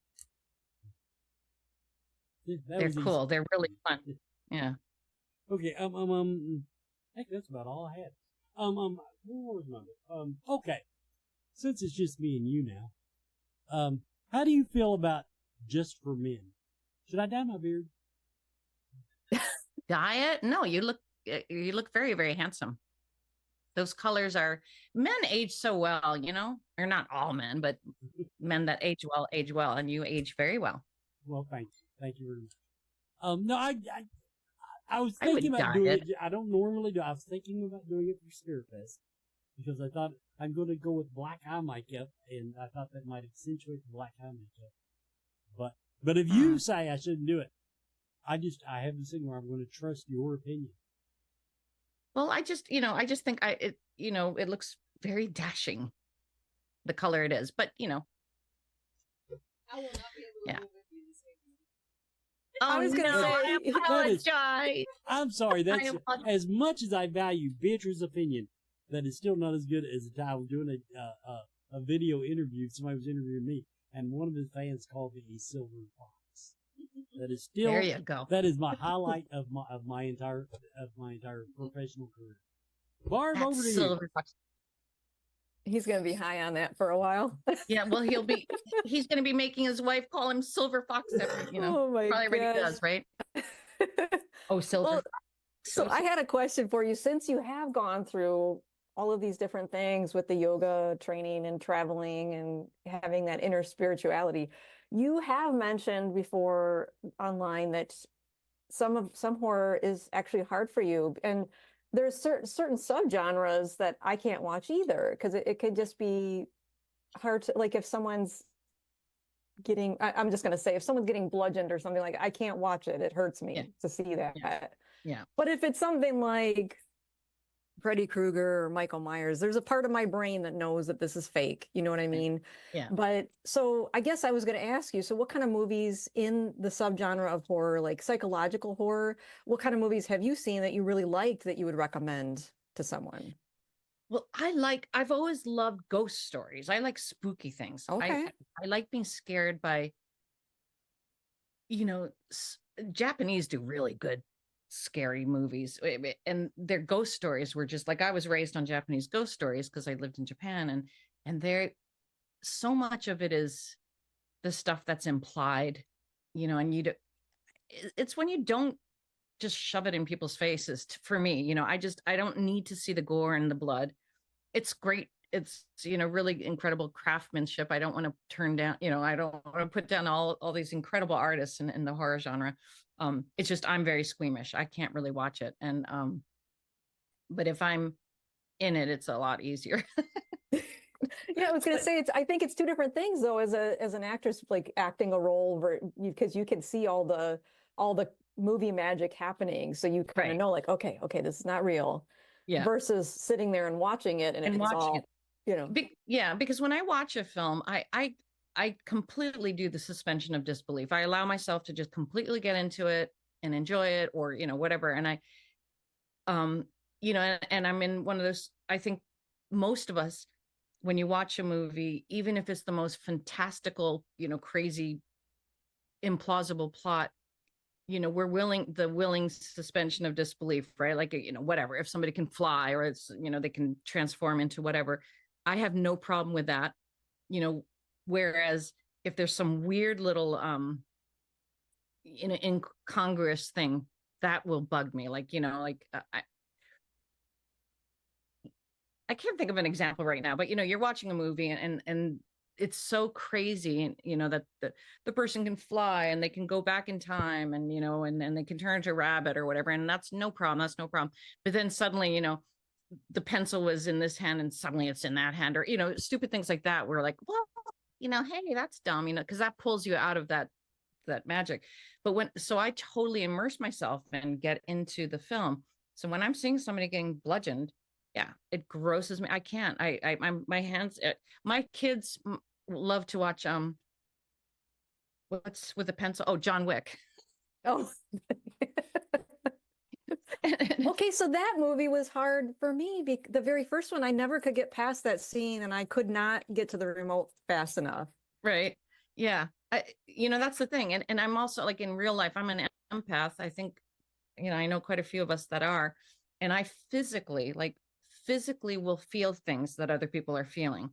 They're cool. They're really fun. Yeah. Okay. Heck, that's about all I had. What was my okay. Since it's just me and you now, how do you feel about Just for Men? Should I dye my beard? Dye it? No, you look very, very handsome. Those colors men age so well, or not all men, but men that age well, and you age very well. Well, thank you very much. No, I was thinking about doing it. I don't normally do. I was thinking about doing it for Scarefest because I thought I'm going to go with black eye makeup, and I thought that might accentuate the black eye makeup. But if you say I shouldn't do it, I have this thing where I'm going to trust your opinion. Well, I just think it looks very dashing. the color it is. But I will not be able to Yeah. move with you this weekend. oh was gonna no, say- I apologize. I'm sorry. That's apologize. as much as I value Beatrice's opinion. That is still not as good as the time I was doing a video interview. Somebody was interviewing me, and one of his fans called me a silver fox. That is still There you go. that is my highlight of my entire professional career. Barb, That's over to you. silver fox. He's going to be high on that for a while. Yeah, well, he's going to be making his wife call him silver fox. Oh my probably already gosh. does, right? Oh, silver. Well, Fox. So I had a question for you. Since you have gone through all of these different things with the yoga training and traveling and having that inner spirituality, you have mentioned before online that some horror is actually hard for you. And there's certain subgenres that I can't watch either, because it could just be hard to, like, if someone's getting, I'm just going to say, if someone's getting bludgeoned or something, like, I can't watch it. It hurts me to see that. Yeah. But if it's something like Freddy Krueger or Michael Myers, there's a part of my brain that knows that this is fake. You know what I mean? Yeah. But so I guess I was going to ask you, so what kind of movies in the subgenre of horror, like psychological horror, what kind of movies have you seen that you really liked that you would recommend to someone? Well, I've always loved ghost stories. I like spooky things. Okay. I like being scared by, Japanese do really good scary movies, and their ghost stories were just like, I was raised on Japanese ghost stories because I lived in Japan, and there, so much of it is the stuff that's implied, and it's when you don't just shove it in people's faces. For me, I don't need to see the gore and the blood. It's great. It's, really incredible craftsmanship. I don't want to turn down, I don't want to put down all these incredible artists in the horror genre. It's just, I'm very squeamish. I can't really watch it. And, but if I'm in it, it's a lot easier. Yeah, I was going to say, I think it's two different things though, as an actress, like acting a role, because you can see all the movie magic happening. So you kind of know, like, okay, this is not real. Yeah. Versus sitting there and watching it and it's all, because when I watch a film, I completely do the suspension of disbelief. I allow myself to just completely get into it and enjoy it, or, whatever. And I, and I'm in one of those, I think most of us, when you watch a movie, even if it's the most fantastical, crazy, implausible plot, we're willing suspension of disbelief, right? Like, whatever, if somebody can fly or it's, they can transform into whatever, I have no problem with that, whereas if there's some weird little, incongruous thing, that will bug me. Like, I can't think of an example right now, but, you're watching a movie and it's so crazy, that the person can fly and they can go back in time and, and they can turn into a rabbit or whatever. And that's no problem. But then suddenly, the pencil was in this hand and suddenly it's in that hand, or, stupid things like that. We're like, well, hey, that's dumb, because that pulls you out of that magic. But so I totally immerse myself and get into the film. So when I'm seeing somebody getting bludgeoned, yeah, it grosses me. I can't. My hands. My kids love to watch. What's with the pencil? Oh, John Wick. Oh. Okay, so that movie was hard for me. The very first one, I never could get past that scene, and I could not get to the remote fast enough. Right. Yeah. That's the thing. And I'm also, like, in real life, I'm an empath. I think, I know quite a few of us that are, and I physically will feel things that other people are feeling.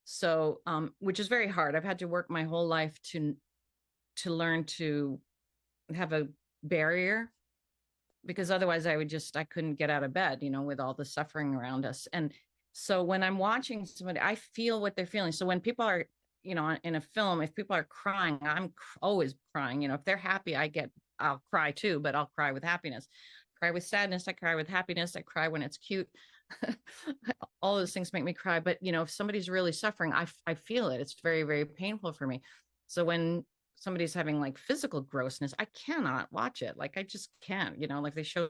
So, which is very hard. I've had to work my whole life to learn to have a barrier, because otherwise I couldn't get out of bed, with all the suffering around us. And so when I'm watching somebody, I feel what they're feeling. So when people are, in a film, if people are crying, I'm always crying. If they're happy, I'll cry too, but I'll cry with happiness. Cry with sadness, I cry with happiness, I cry when it's cute. All those things make me cry. But if somebody's really suffering, I feel it. It's very, very painful for me. So when somebody's having like physical grossness, I cannot watch it. Like, I just can't, like they show,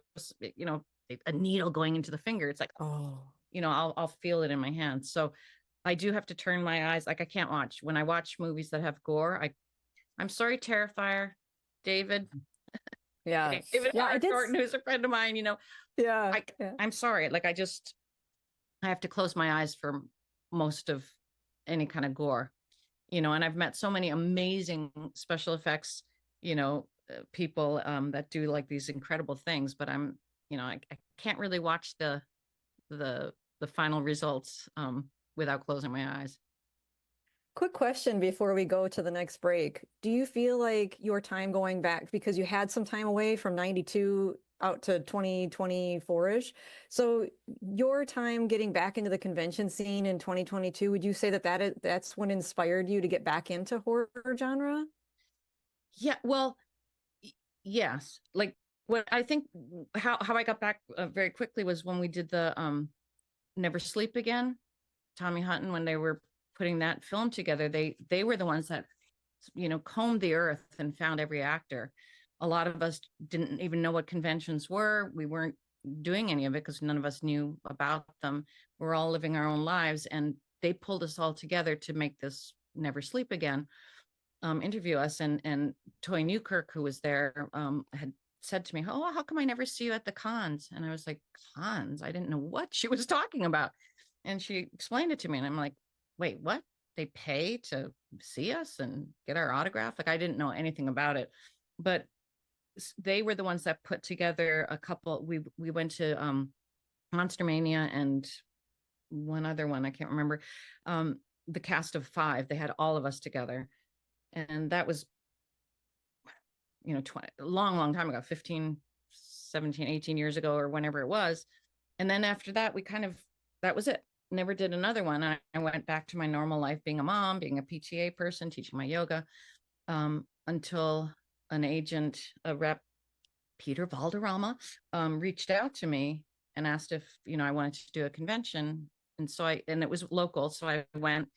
a needle going into the finger. It's like, oh, I'll feel it in my hands. So I do have to turn my eyes. Like I can't watch when I watch movies that have gore. I'm sorry, Terrifier, David. Yeah. David Yeah, I did. Thornton, who's a friend of mine, Yeah. I'm sorry. Like I have to close my eyes for most of any kind of gore, and I've met so many amazing special effects, people that do like these incredible things, but I can't really watch the final results without closing my eyes. Quick question before we go to the next break. Do you feel like your time going back, because you had some time away from 92 out to 2024-ish. So your time getting back into the convention scene in 2022, would you say that's when inspired you to get back into horror genre? Yeah, well, yes. Like what I think how I got back very quickly was when we did the Never Sleep Again, Tommy Hutton, when they were putting that film together, they were the ones that combed the earth and found every actor. A lot of us didn't even know what conventions were. We weren't doing any of it because none of us knew about them. We're all living our own lives, and they pulled us all together to make this Never Sleep Again interview us. And Toy Newkirk, who was there, had said to me, "Oh, how come I never see you at the cons?" And I was like, "Cons?" I didn't know what she was talking about. And she explained it to me, and I'm like, "Wait, what? They pay to see us and get our autograph?" Like I didn't know anything about it, but they were the ones that put together a couple. We went to Monster Mania and one other one, I can't remember. The cast of 5, they had all of us together, and that was 20, long time ago, 15, 17, 18 years ago, or whenever it was. And then after that, that was it. Never did another one. I went back to my normal life, being a mom, being a PTA person, teaching my yoga, until an agent, a rep, Peter Valderrama, reached out to me and asked if I wanted to do a convention. And so and it was local, so I went,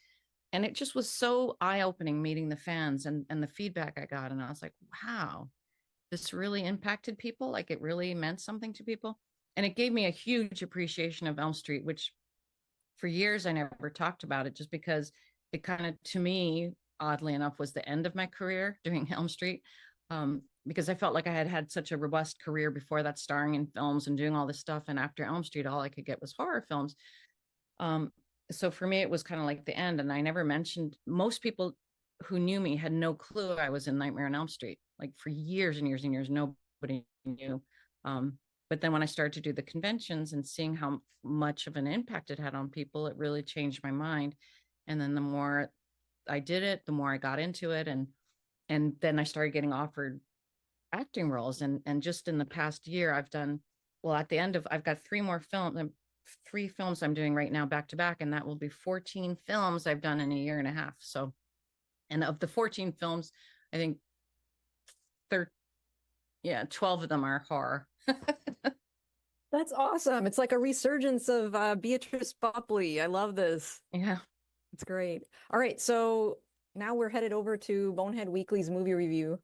and it just was so eye-opening meeting the fans and the feedback I got. And I was like, wow, this really impacted people. Like it really meant something to people. And it gave me a huge appreciation of Elm Street, which for years I never talked about it, just because it kind of, to me, oddly enough, was the end of my career doing Elm Street. Because I felt like I had had such a robust career before that, starring in films and doing all this stuff. And after Elm Street, all I could get was horror films. So for me, it was kind of like the end. And I never mentioned, most people who knew me had no clue I was in Nightmare on Elm Street. Like for years and years and years, nobody knew. But then when I started to do the conventions and seeing how much of an impact it had on people, it really changed my mind. And then the more I did it, the more I got into it. And then I started getting offered acting roles. And just in the past year, I've got 3 films I'm doing right now back to back, and that will be 14 films I've done in a year and a half. So, and of the 14 films, I think 12 of them are horror. That's awesome. It's like a resurgence of Beatrice Boepple. I love this. Yeah. It's great. All right, so now we're headed over to Bonehead Weekly's movie review.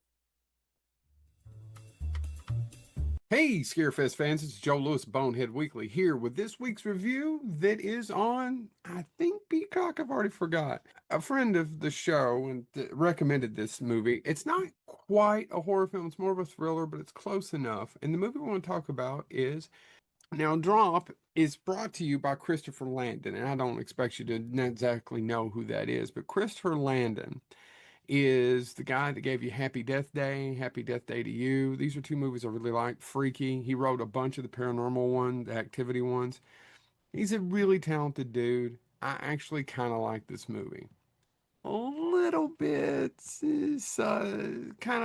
Hey, Scarefest fans, it's Joe Lewis, Bonehead Weekly, here with this week's review that is on, I think, Peacock. I've already forgot. A friend of the show and recommended this movie. It's not quite a horror film. It's more of a thriller, but it's close enough. And the movie we want to talk about is, now, Drop is brought to you by Christopher Landon, and I don't expect you to exactly know who that is, but Christopher Landon is the guy that gave you Happy Death Day to You. These are 2 movies I really like. Freaky. He wrote a bunch of the paranormal ones, the activity ones. He's a really talented dude. I actually kind of like this movie. A little bit, kind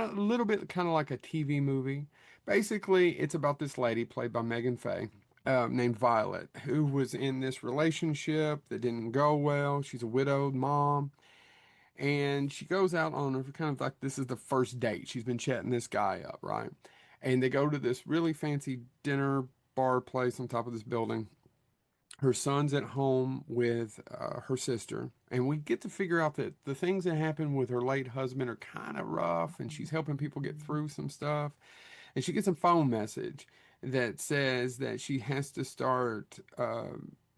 of like a TV movie. Basically, it's about this lady played by Megan Faye, named Violet, who was in this relationship that didn't go well. She's a widowed mom. And she goes out on her kind of like, this is the first date. She's been chatting this guy up, right? And they go to this really fancy dinner bar place on top of this building. Her son's at home with her sister. And we get to figure out that the things that happened with her late husband are kind of rough. And she's helping people get through some stuff. And she gets a phone message that says that she has to start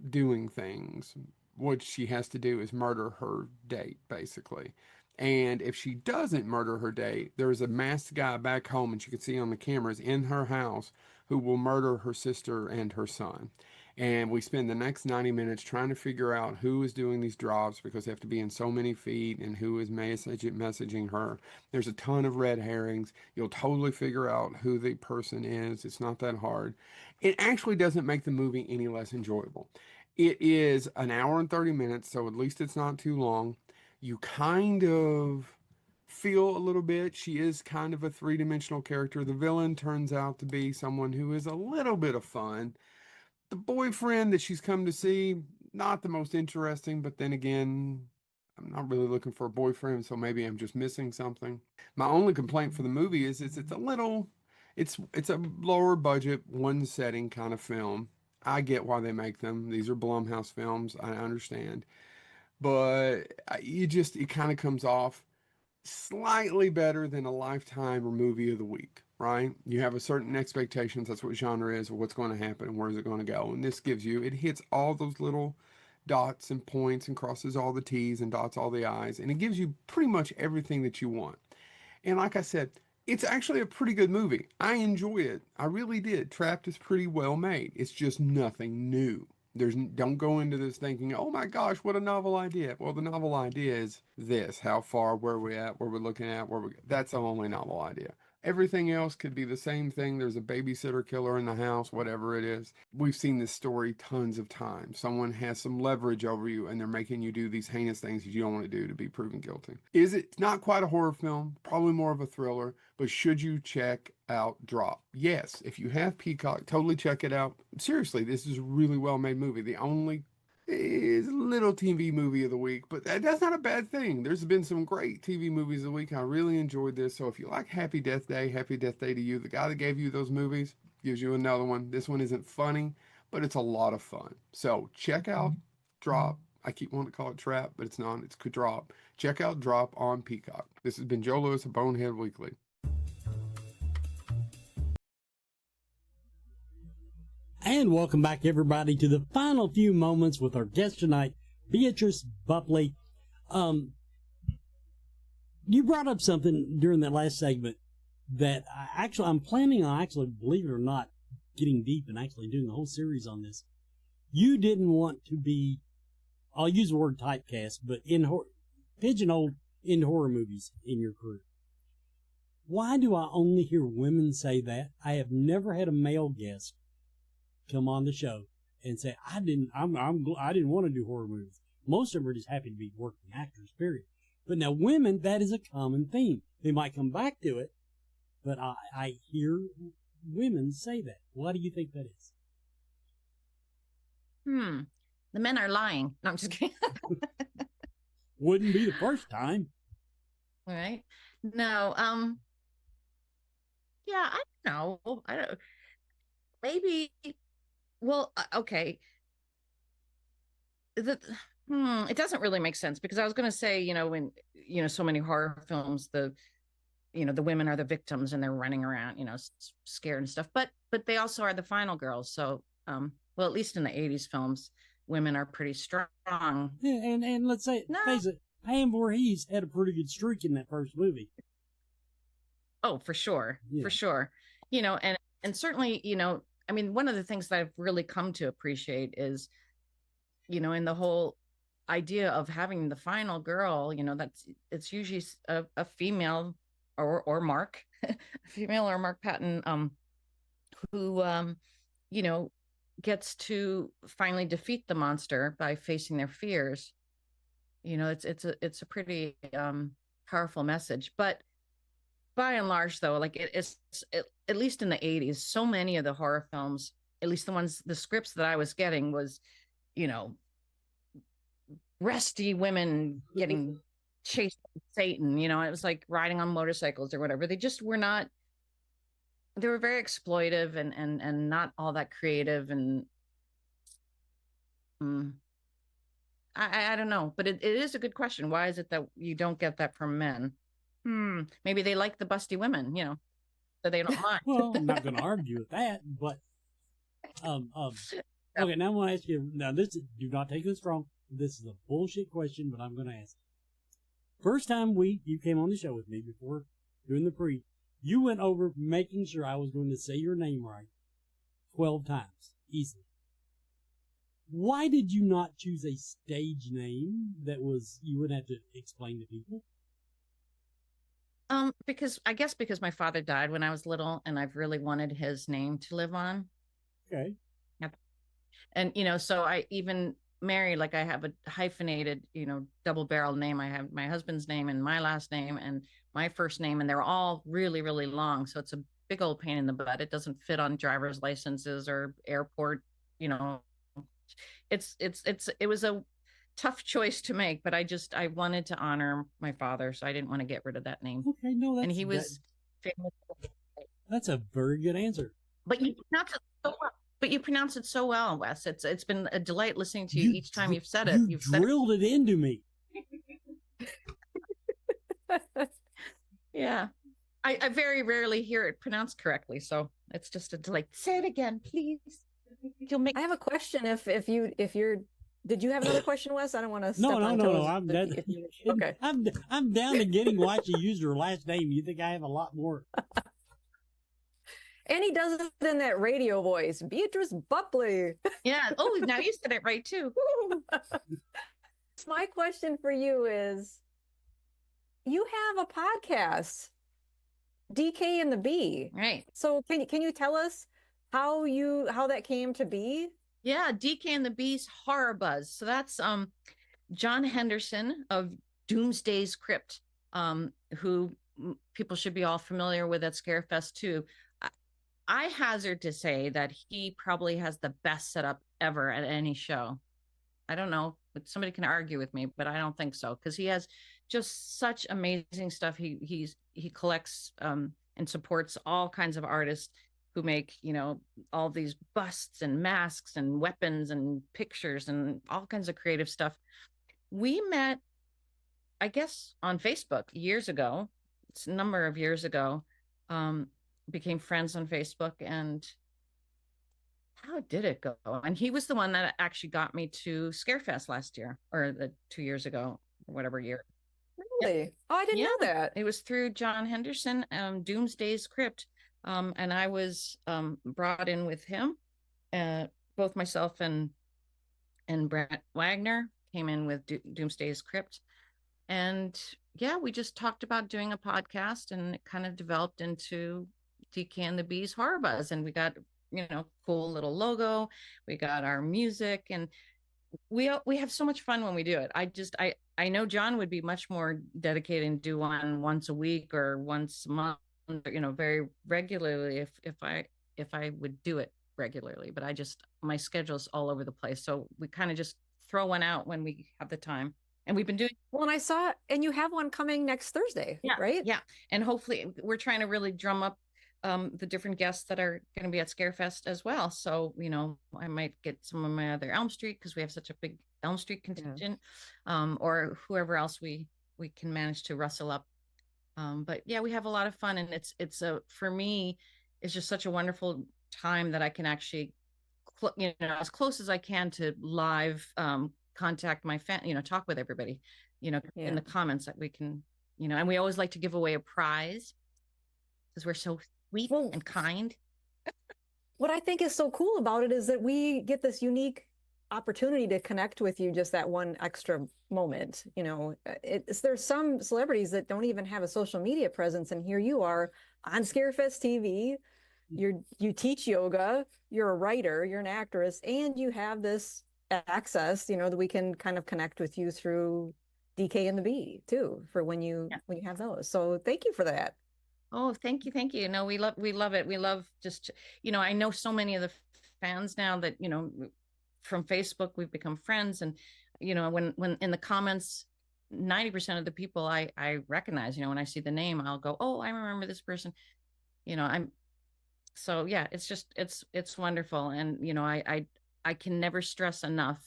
doing things what she has to do is murder her date, basically. And if she doesn't murder her date, there's a masked guy back home, and she can see on the cameras in her house, who will murder her sister and her son. And we spend the next 90 minutes trying to figure out who is doing these drops, because they have to be in so many feet, and who is messaging her. There's a ton of red herrings. You'll totally figure out who the person is. It's not that hard. It actually doesn't make the movie any less enjoyable. It is an hour and 30 minutes, so at least it's not too long. You kind of feel a little bit. She is kind of a three-dimensional character. The villain turns out to be someone who is a little bit of fun. The boyfriend that she's come to see, not the most interesting, but then again, I'm not really looking for a boyfriend, so maybe I'm just missing something. My only complaint for the movie is it's a lower budget, one setting kind of film. I get why they make them. These are Blumhouse films. I understand. But it kind of comes off slightly better than a Lifetime or movie of the week, right? You have a certain expectations. That's what genre is, or what's going to happen, and where's it going to go. And this it hits all those little dots and points, and crosses all the T's and dots all the I's, and it gives you pretty much everything that you want. And like I said, it's actually a pretty good movie. I enjoy it. I really did. Trapped is pretty well made. It's just nothing new. Don't go into this thinking, oh my gosh, what a novel idea. Well, the novel idea is this: how far, where we're at, where we're looking at, that's the only novel idea. Everything else could be the same thing. There's a babysitter killer in the house, whatever it is. We've seen this story tons of times. Someone has some leverage over you, and they're making you do these heinous things that you don't want to do to be proven guilty. It's not quite a horror film, probably more of a thriller, but should you check out Drop? Yes, if you have Peacock, totally check it out. Seriously, this is a really well-made movie. The only is a little TV movie of the week, but that's not a bad thing. There's been some great TV movies of the week. I really enjoyed this. So if you like Happy Death Day to you. The guy that gave you those movies gives you another one. This one isn't funny, but it's a lot of fun. So check out Drop. I keep wanting to call it Trap, but it's not. It's Drop. Check out Drop on Peacock. This has been Joe Lewis of Bonehead Weekly. And welcome back, everybody, to the final few moments with our guest tonight, Beatrice Boepple. You brought up something during that last segment that I'm planning on believe it or not, getting deep and actually doing the whole series on this. You didn't want to be, I'll use the word typecast, but pigeonholed in horror movies in your career. Why do I only hear women say that? I have never had a male guest come on the show and say, I didn't want to do horror movies. Most of them are just happy to be working actors, period. But now women, that is a common theme. They might come back to it, but I hear women say that. Why do you think that is? The men are lying. No, I'm just kidding. Wouldn't be the first time. All right. No, yeah, I don't know. I don't, maybe, well, okay. It doesn't really make sense, because I was going to say, when, so many horror films, the women are the victims and they're running around, scared and stuff, but they also are the final girls. So, well, at least in the 80s films, women are pretty strong. Yeah, and let's say, face it, Pam Voorhees had a pretty good streak in that first movie. Oh, for sure. Yeah. For sure. And certainly, I mean, one of the things that I've really come to appreciate is, in the whole idea of having the final girl, it's usually a female or Mark, a female or Mark Patton, who, gets to finally defeat the monster by facing their fears. It's a pretty powerful message. But by and large, though, like at least in the 80s, so many of the horror films, at least the scripts that I was getting was, rusty women getting chased by Satan. It was like riding on motorcycles or whatever. They just were not. They were very exploitive and not all that creative. And I don't know, but it is a good question. Why is it that you don't get that from men? Maybe they like the busty women, so they don't mind. Well, I'm not going to argue with that, but okay. Now I want to ask you. Now, do not take this wrong. This is a bullshit question, but I'm going to ask it. First time you came on the show with me before doing the pre, you went over making sure I was going to say your name right 12 times, easily. Why did you not choose a stage name that you wouldn't have to explain to people? Because my father died when I was little, and I've really wanted his name to live on. Okay. Yep. And, so I even married, like I have a hyphenated, double barrel name. I have my husband's name and my last name and my first name, and they're all really, really long. So it's a big old pain in the butt. It doesn't fit on driver's licenses or airport, it was a tough choice to make, but I wanted to honor my father, so I didn't want to get rid of that name. Okay, no, and he was famous. That's a very good answer. But you pronounce it so well. But you pronounce it so well, Wes. It's been a delight listening to you each time you've said it. You've drilled it into me. Yeah. I very rarely hear it pronounced correctly, so it's just a delight. Say it again, please. I have a question. Did you have another question, Wes? I don't want to step on toes. No. Okay. I'm down to getting why she used her last name. You think I have a lot more? And he does it in that radio voice, Beatrice Boepple. Yeah. Oh, now you said it right too. My question for you is, you have a podcast, DK and the Bee. Right. So can you tell us how that came to be? Yeah, DK and the Bee's Horror Buzz. So that's John Henderson of Doomsday's Crypt, who people should be all familiar with at Scarefest too. I hazard to say that he probably has the best setup ever at any show. I don't know, but somebody can argue with me, but I don't think so, because he has just such amazing stuff. He collects and supports all kinds of artists who make, all these busts and masks and weapons and pictures and all kinds of creative stuff. We met, I guess, on Facebook years ago. It's a number of years ago. Became friends on Facebook, and how did it go? And he was the one that actually got me to Scarefest last year, or 2 years ago, or whatever year. Really? Yep. Oh, I didn't know that. It was through John Henderson, Doomsday's Crypt. And I was brought in with him. Both myself and Brett Wagner came in with Doomsday's Crypt. And yeah, we just talked about doing a podcast, and it kind of developed into DK and the Bee's Horror Buzz. And we got, cool little logo. We got our music, and we have so much fun when we do it. I know John would be much more dedicated and do one once a week or once a month, very regularly if I would do it regularly, but my schedule's all over the place. So we kind of just throw one out when we have the time. And we've been doing well, and I saw, and you have one coming next Thursday, right? Yeah. And hopefully we're trying to really drum up the different guests that are going to be at Scarefest as well. So, I might get some of my other Elm Street, because we have such a big Elm Street contingent, or whoever else we can manage to rustle up. But yeah, we have a lot of fun, and for me, it's just such a wonderful time that I can actually, as close as I can to live, contact my fan, talk with everybody, in the comments, that we can, and we always like to give away a prize because we're so sweet and kind. What I think is so cool about it is that we get this unique opportunity to connect with you just that one extra moment. There's some celebrities that don't even have a social media presence, and here you are on Scarefest TV. You teach yoga, you're a writer, you're an actress, and you have this access, that we can kind of connect with you through DK and the Bee too, for when you have those. So thank you for that. Oh, thank you. No, we love it. We love just, I know so many of the fans now that, from Facebook, we've become friends. And, when in the comments, 90% of the people I recognize, when I see the name, I'll go, oh, I remember this person. So yeah, it's wonderful. And, I can never stress enough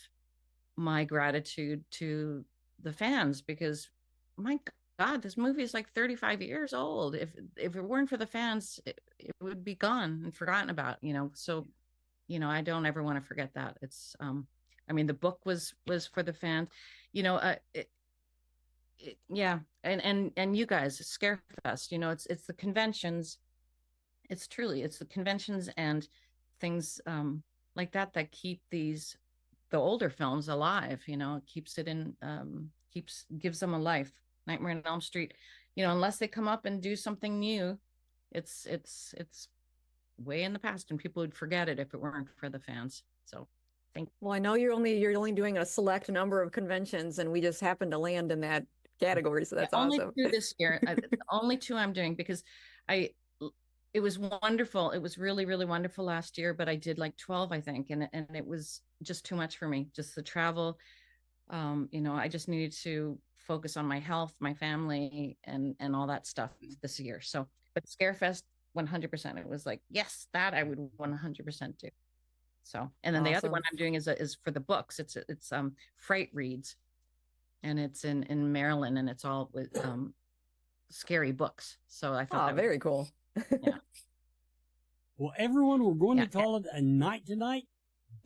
my gratitude to the fans, because my God, this movie is like 35 years old. If it weren't for the fans, it would be gone and forgotten about, so, I don't ever want to forget that. It's, I'm I mean, the book was for the fans, you know. Yeah, and you guys, Scarefest, you know, it's the conventions. It's the conventions and things like that keep the older films alive. You know, it keeps it in, gives them a life. Nightmare on Elm Street, you know, unless they come up and do something new, it's way in the past, and people would forget it if it weren't for the fans. So well, I know you're only doing a select number of conventions, and we just happen to land in that category, so that's only awesome. Two this year. Only 2 I'm doing, because it was wonderful. It was really, really wonderful last year, but I did like 12, I think, and it was just too much for me. Just the travel. You know, I just needed to focus on my health, my family, and all that stuff this year. So, but Scarefest, 100%. It was like, yes, that I would 100% do. So, and then the other one I'm doing is for the books. It's Fright Reads, and it's in Maryland, and it's all with scary books. So I thought, very cool. Yeah. Well, everyone, we're going to call it a night tonight.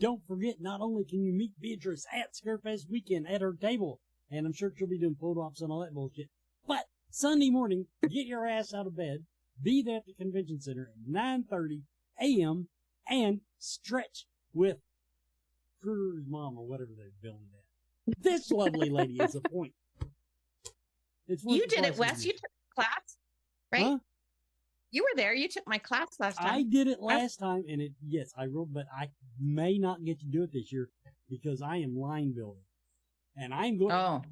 Don't forget, not only can you meet Beatrice at Scarefest weekend at her table, and I'm sure she'll be doing photo ops and all that bullshit, but Sunday morning, get your ass out of bed, be there at the convention center at 9:30 a.m. and stretch with Kruger's mom or whatever they're building that. This lovely lady is a point. You did it, Wes. You took class, right? Huh? You were there. You took my class last time. I did it last time, and yes, I wrote, but I may not get to do it this year because I am line building. And I'm going,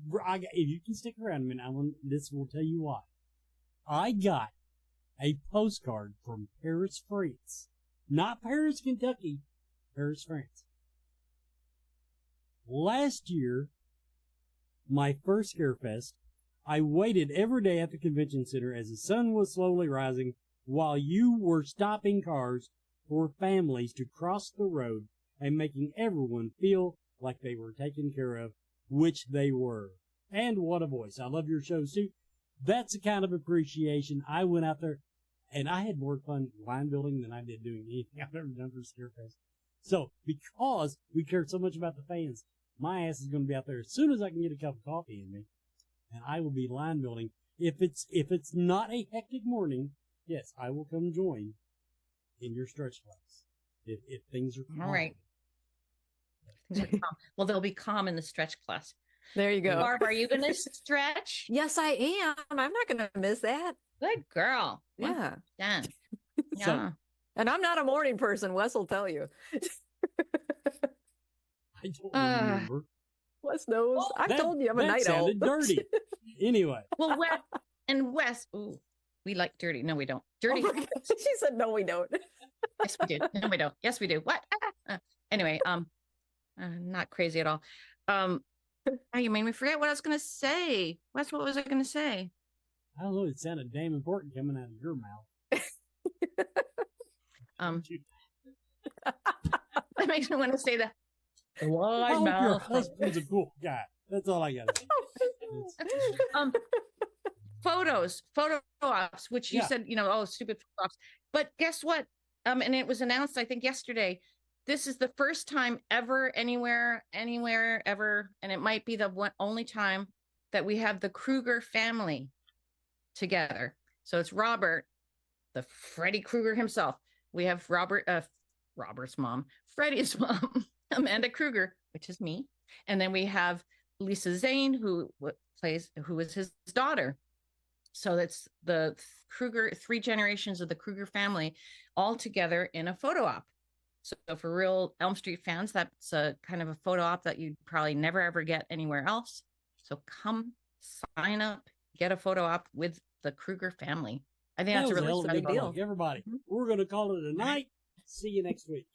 if you can stick around a minute, this will tell you why. I got a postcard from Paris, France. Not Paris, Kentucky, Paris, France. Last year, my first Scarefest, I waited every day at the convention center as the sun was slowly rising while you were stopping cars for families to cross the road and making everyone feel like they were taken care of, which they were. And what a voice. I love your shows too. That's the kind of appreciation. I went out there and I had more fun line building than I did doing anything I've ever done for Scarefest. So because we care so much about the fans, my ass is going to be out there as soon as I can get a cup of coffee in me. And I will be line building. If it's not a hectic morning, yes, I will come join in your stretch class. If things are calm. All right. Well, they'll be calm in the stretch class. There you go. Barb, are you going to stretch? Yes, I am. I'm not going to miss that. Good girl. Yeah. Done. Yeah. So, and I'm not a morning person. Wes will tell you. I don't remember. Wes knows. I told you I'm a night owl. That sounded dirty. Anyway. Well, Wes, ooh, we like dirty. No, we don't. Dirty. Oh she said, no, we don't. Yes, we do. No, we don't. Yes, we do. What? Anyway, not crazy at all. You made me forget what I was going to say. Wes, what was I going to say? I don't know. It sounded damn important coming out of your mouth. That makes me want to say that. I hope your husband's a cool guy. That's all I got to say. Photo ops, which you said, stupid photo ops. But guess what? And it was announced, I think, yesterday. This is the first time ever, anywhere, ever, and it might be the only time that we have the Kruger family together. So it's Robert, the Freddy Krueger himself. We have Robert's mom, Freddy's mom, Amanda Krueger, which is me, and then we have Lisa Zane, who is his daughter. So that's the Krueger, 3 generations of the Krueger family all together in a photo op. So for real Elm Street fans, that's a kind of a photo op that you'd probably never ever get anywhere else. So come sign up, get a photo op with the Krueger family. I think that's a really big deal. Everybody, we're going to call it a night. See you next week.